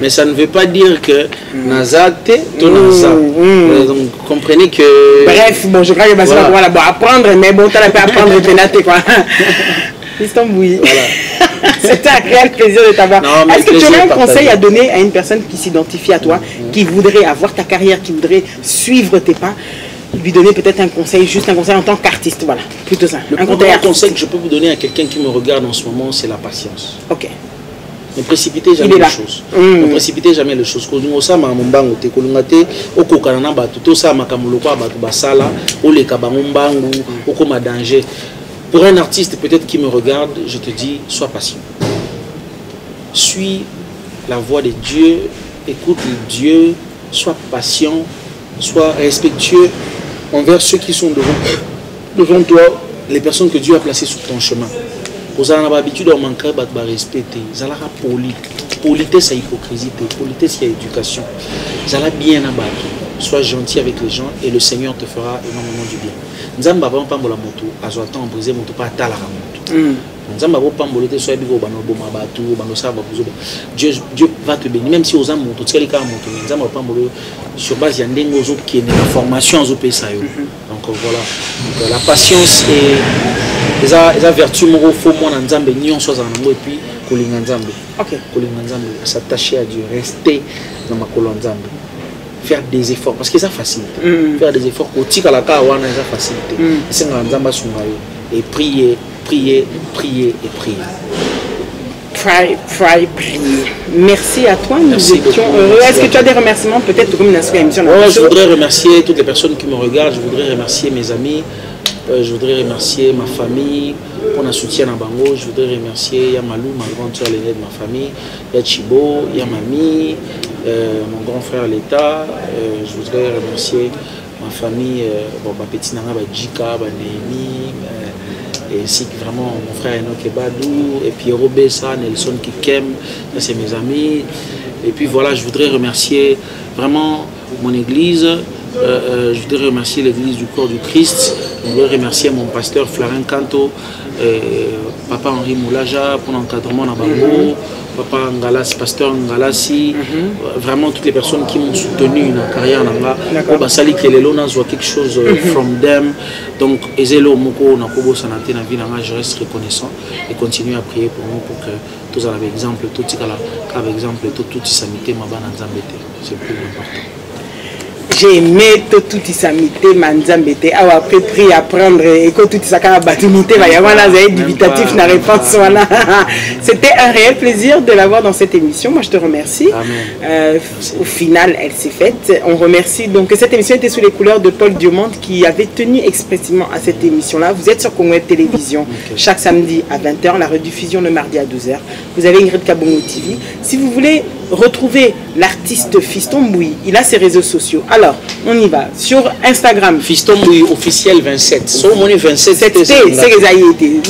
mais ça ne veut pas dire que Nazate, donc comprenez que. Bref, bon, je crois que ça va apprendre, mais bon, tu n'as pas apprendre et pénater quoi. Fiston Bouye. C'était un réel plaisir de t'avoir. Est-ce que tu aurais un conseil à donner à une personne qui s'identifie à toi, qui voudrait avoir ta carrière, qui voudrait suivre tes pas, lui donner peut-être un conseil, juste un conseil en tant qu'artiste, voilà, plutôt ça. Le plus grand conseil que je peux vous donner à quelqu'un qui me regarde en ce moment, c'est la patience. Ok. Ne précipitez jamais les choses. Ne précipitez jamais les choses. Pour un artiste peut-être qui me regarde, je te dis, sois patient. Suis la voix de Dieu, écoute Dieu, sois patient, sois respectueux envers ceux qui sont devant toi, les personnes que Dieu a placées sur ton chemin. Vous avez l'habitude de manquer de respecter. Vous avez la politesse, c'est hypocrisie, politesse, c'est éducation. Vous avez bien abattu. Sois gentil avec les gens et le Seigneur te fera énormément du bien. Nzamba va pas mbola moto, azoata embriser moto pas tala la moto. Nzamba va pas mbola te soit biko bano boma batu, bano sa ba buzo. Dieu va te bénir même si aux âmes moto, tu les cas moto. Nzamba va pas mbola sur base ya ndengo zo qui est la formation zo pesa yo. Donc voilà. Donc, la patience et les vertus moro faut moi nzambe nyon soit zanango et puis kolinga nzambe. OK. Kolinga nzambe, s'attacher à Dieu, rester dans ma colonne nzambe. Faire des efforts parce que ça facilite. Faire des efforts au tika la ka wana ça facilite. C'est nzamba sungayo et prier, prier, prier et prier. Prier. Merci à toi, nous étions heureux. Est-ce que tu as des remerciements peut-être comme une émission? Je voudrais remercier toutes les personnes qui me regardent, je voudrais remercier mes amis, je voudrais remercier ma famille pour le soutien à Bango, je voudrais remercier Yamalou, ma grande soeur l'aînée de ma famille, Yachibo, Yamami, mon grand frère l'État, je voudrais remercier ma famille, ma petite nana, Djika, Némi, et ainsi que vraiment mon frère Enoch Badou, et puis Robessa, Nelson Kikem, ça c'est mes amis. Et puis voilà, je voudrais remercier vraiment mon église, je voudrais remercier l'église du corps du Christ, je voudrais remercier mon pasteur Florin Kanto, Papa Henri Moulaja pour l'encadrement dans Bango, Papa Ngalassi, pasteur Ngalassi, vraiment toutes les personnes qui m'ont soutenu dans la carrière au Basali Kelelona, je vois quelque chose from them. Donc, Ezelo Moko, Nakobo Sanate, je reste reconnaissant et continue à prier pour nous pour que tous avec exemple, tout exemple, tout samité, Mabana Zambete. C'est le plus important. J'ai aimé tout isamité manzambete a après pris à prendre et que tout ça quand batunité va y avoir un dubitatif na réponse voilà. C'était un réel plaisir de l'avoir dans cette émission. Moi je te remercie. Au final elle s'est faite. On remercie donc cette émission était sous les couleurs de Paul Diomande qui avait tenu expressément à cette émission là. Vous êtes sur Congo Télévision chaque samedi à 20h, la rediffusion le mardi à 12h. Vous avez Ingrid Kabongo TV. Si vous voulez retrouver l'artiste Fiston Bouy. Il a ses réseaux sociaux. Alors, on y va. Sur Instagram. Fiston Bouy officiel 27. So, mon 27, c'est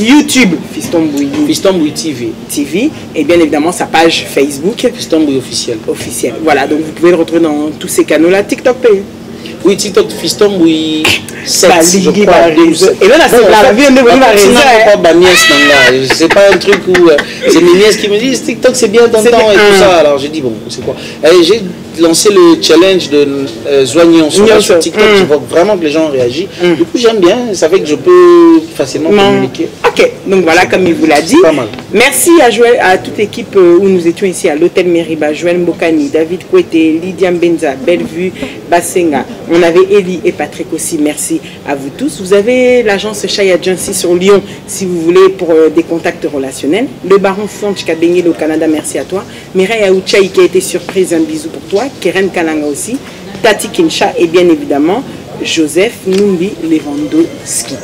YouTube, Fiston Bouy. Fiston Bouy TV. Et bien évidemment, sa page Facebook. Fiston Bouy officiel. Voilà, donc vous pouvez le retrouver dans tous ces canaux-là. TikTok Pay. Oui, TikTok, Fiston Bouy 7, je crois. Et là, c'est la vie de c'est pas un truc où c'est mes nièces qui me disent TikTok c'est bien ton temps et tout ça. Alors j'ai dit bon, c'est quoi? J'ai lancé le challenge de Zoignon sur TikTok. Je vois vraiment que les gens réagissent. Du coup, j'aime bien. Ça fait que je peux facilement communiquer. Ok, donc voilà, comme il vous l'a dit. Pas mal. Merci à toute l'équipe où nous étions ici à l'hôtel Meriba, Joël Mbokani, David Kouete, Lydia Mbenza, Bellevue, Bassenga. On avait Elie et Patrick aussi. Merci à vous tous. Vous avez l'agence Chai Agency sur Lyon si vous voulez pour des contacts relationnels. Le baron Fonch Kabengel au Canada, merci à toi. Mireille Aouchaï qui a été surprise, un bisou pour toi. Keren Kalanga aussi. Tati Kincha et bien évidemment Joseph Numbi Lewandowski.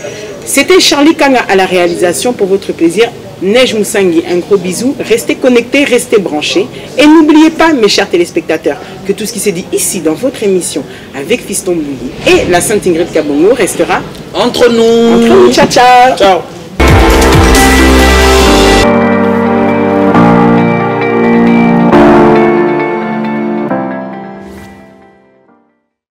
C'était Charlie Kanga à la réalisation pour votre plaisir. Neige Moussangi, un gros bisou. Restez connectés, restez branchés. Et n'oubliez pas, mes chers téléspectateurs, que tout ce qui s'est dit ici dans votre émission avec Fiston Bouy et la Sainte Ingrid Kabongo restera entre nous. Ciao, ciao. Ciao.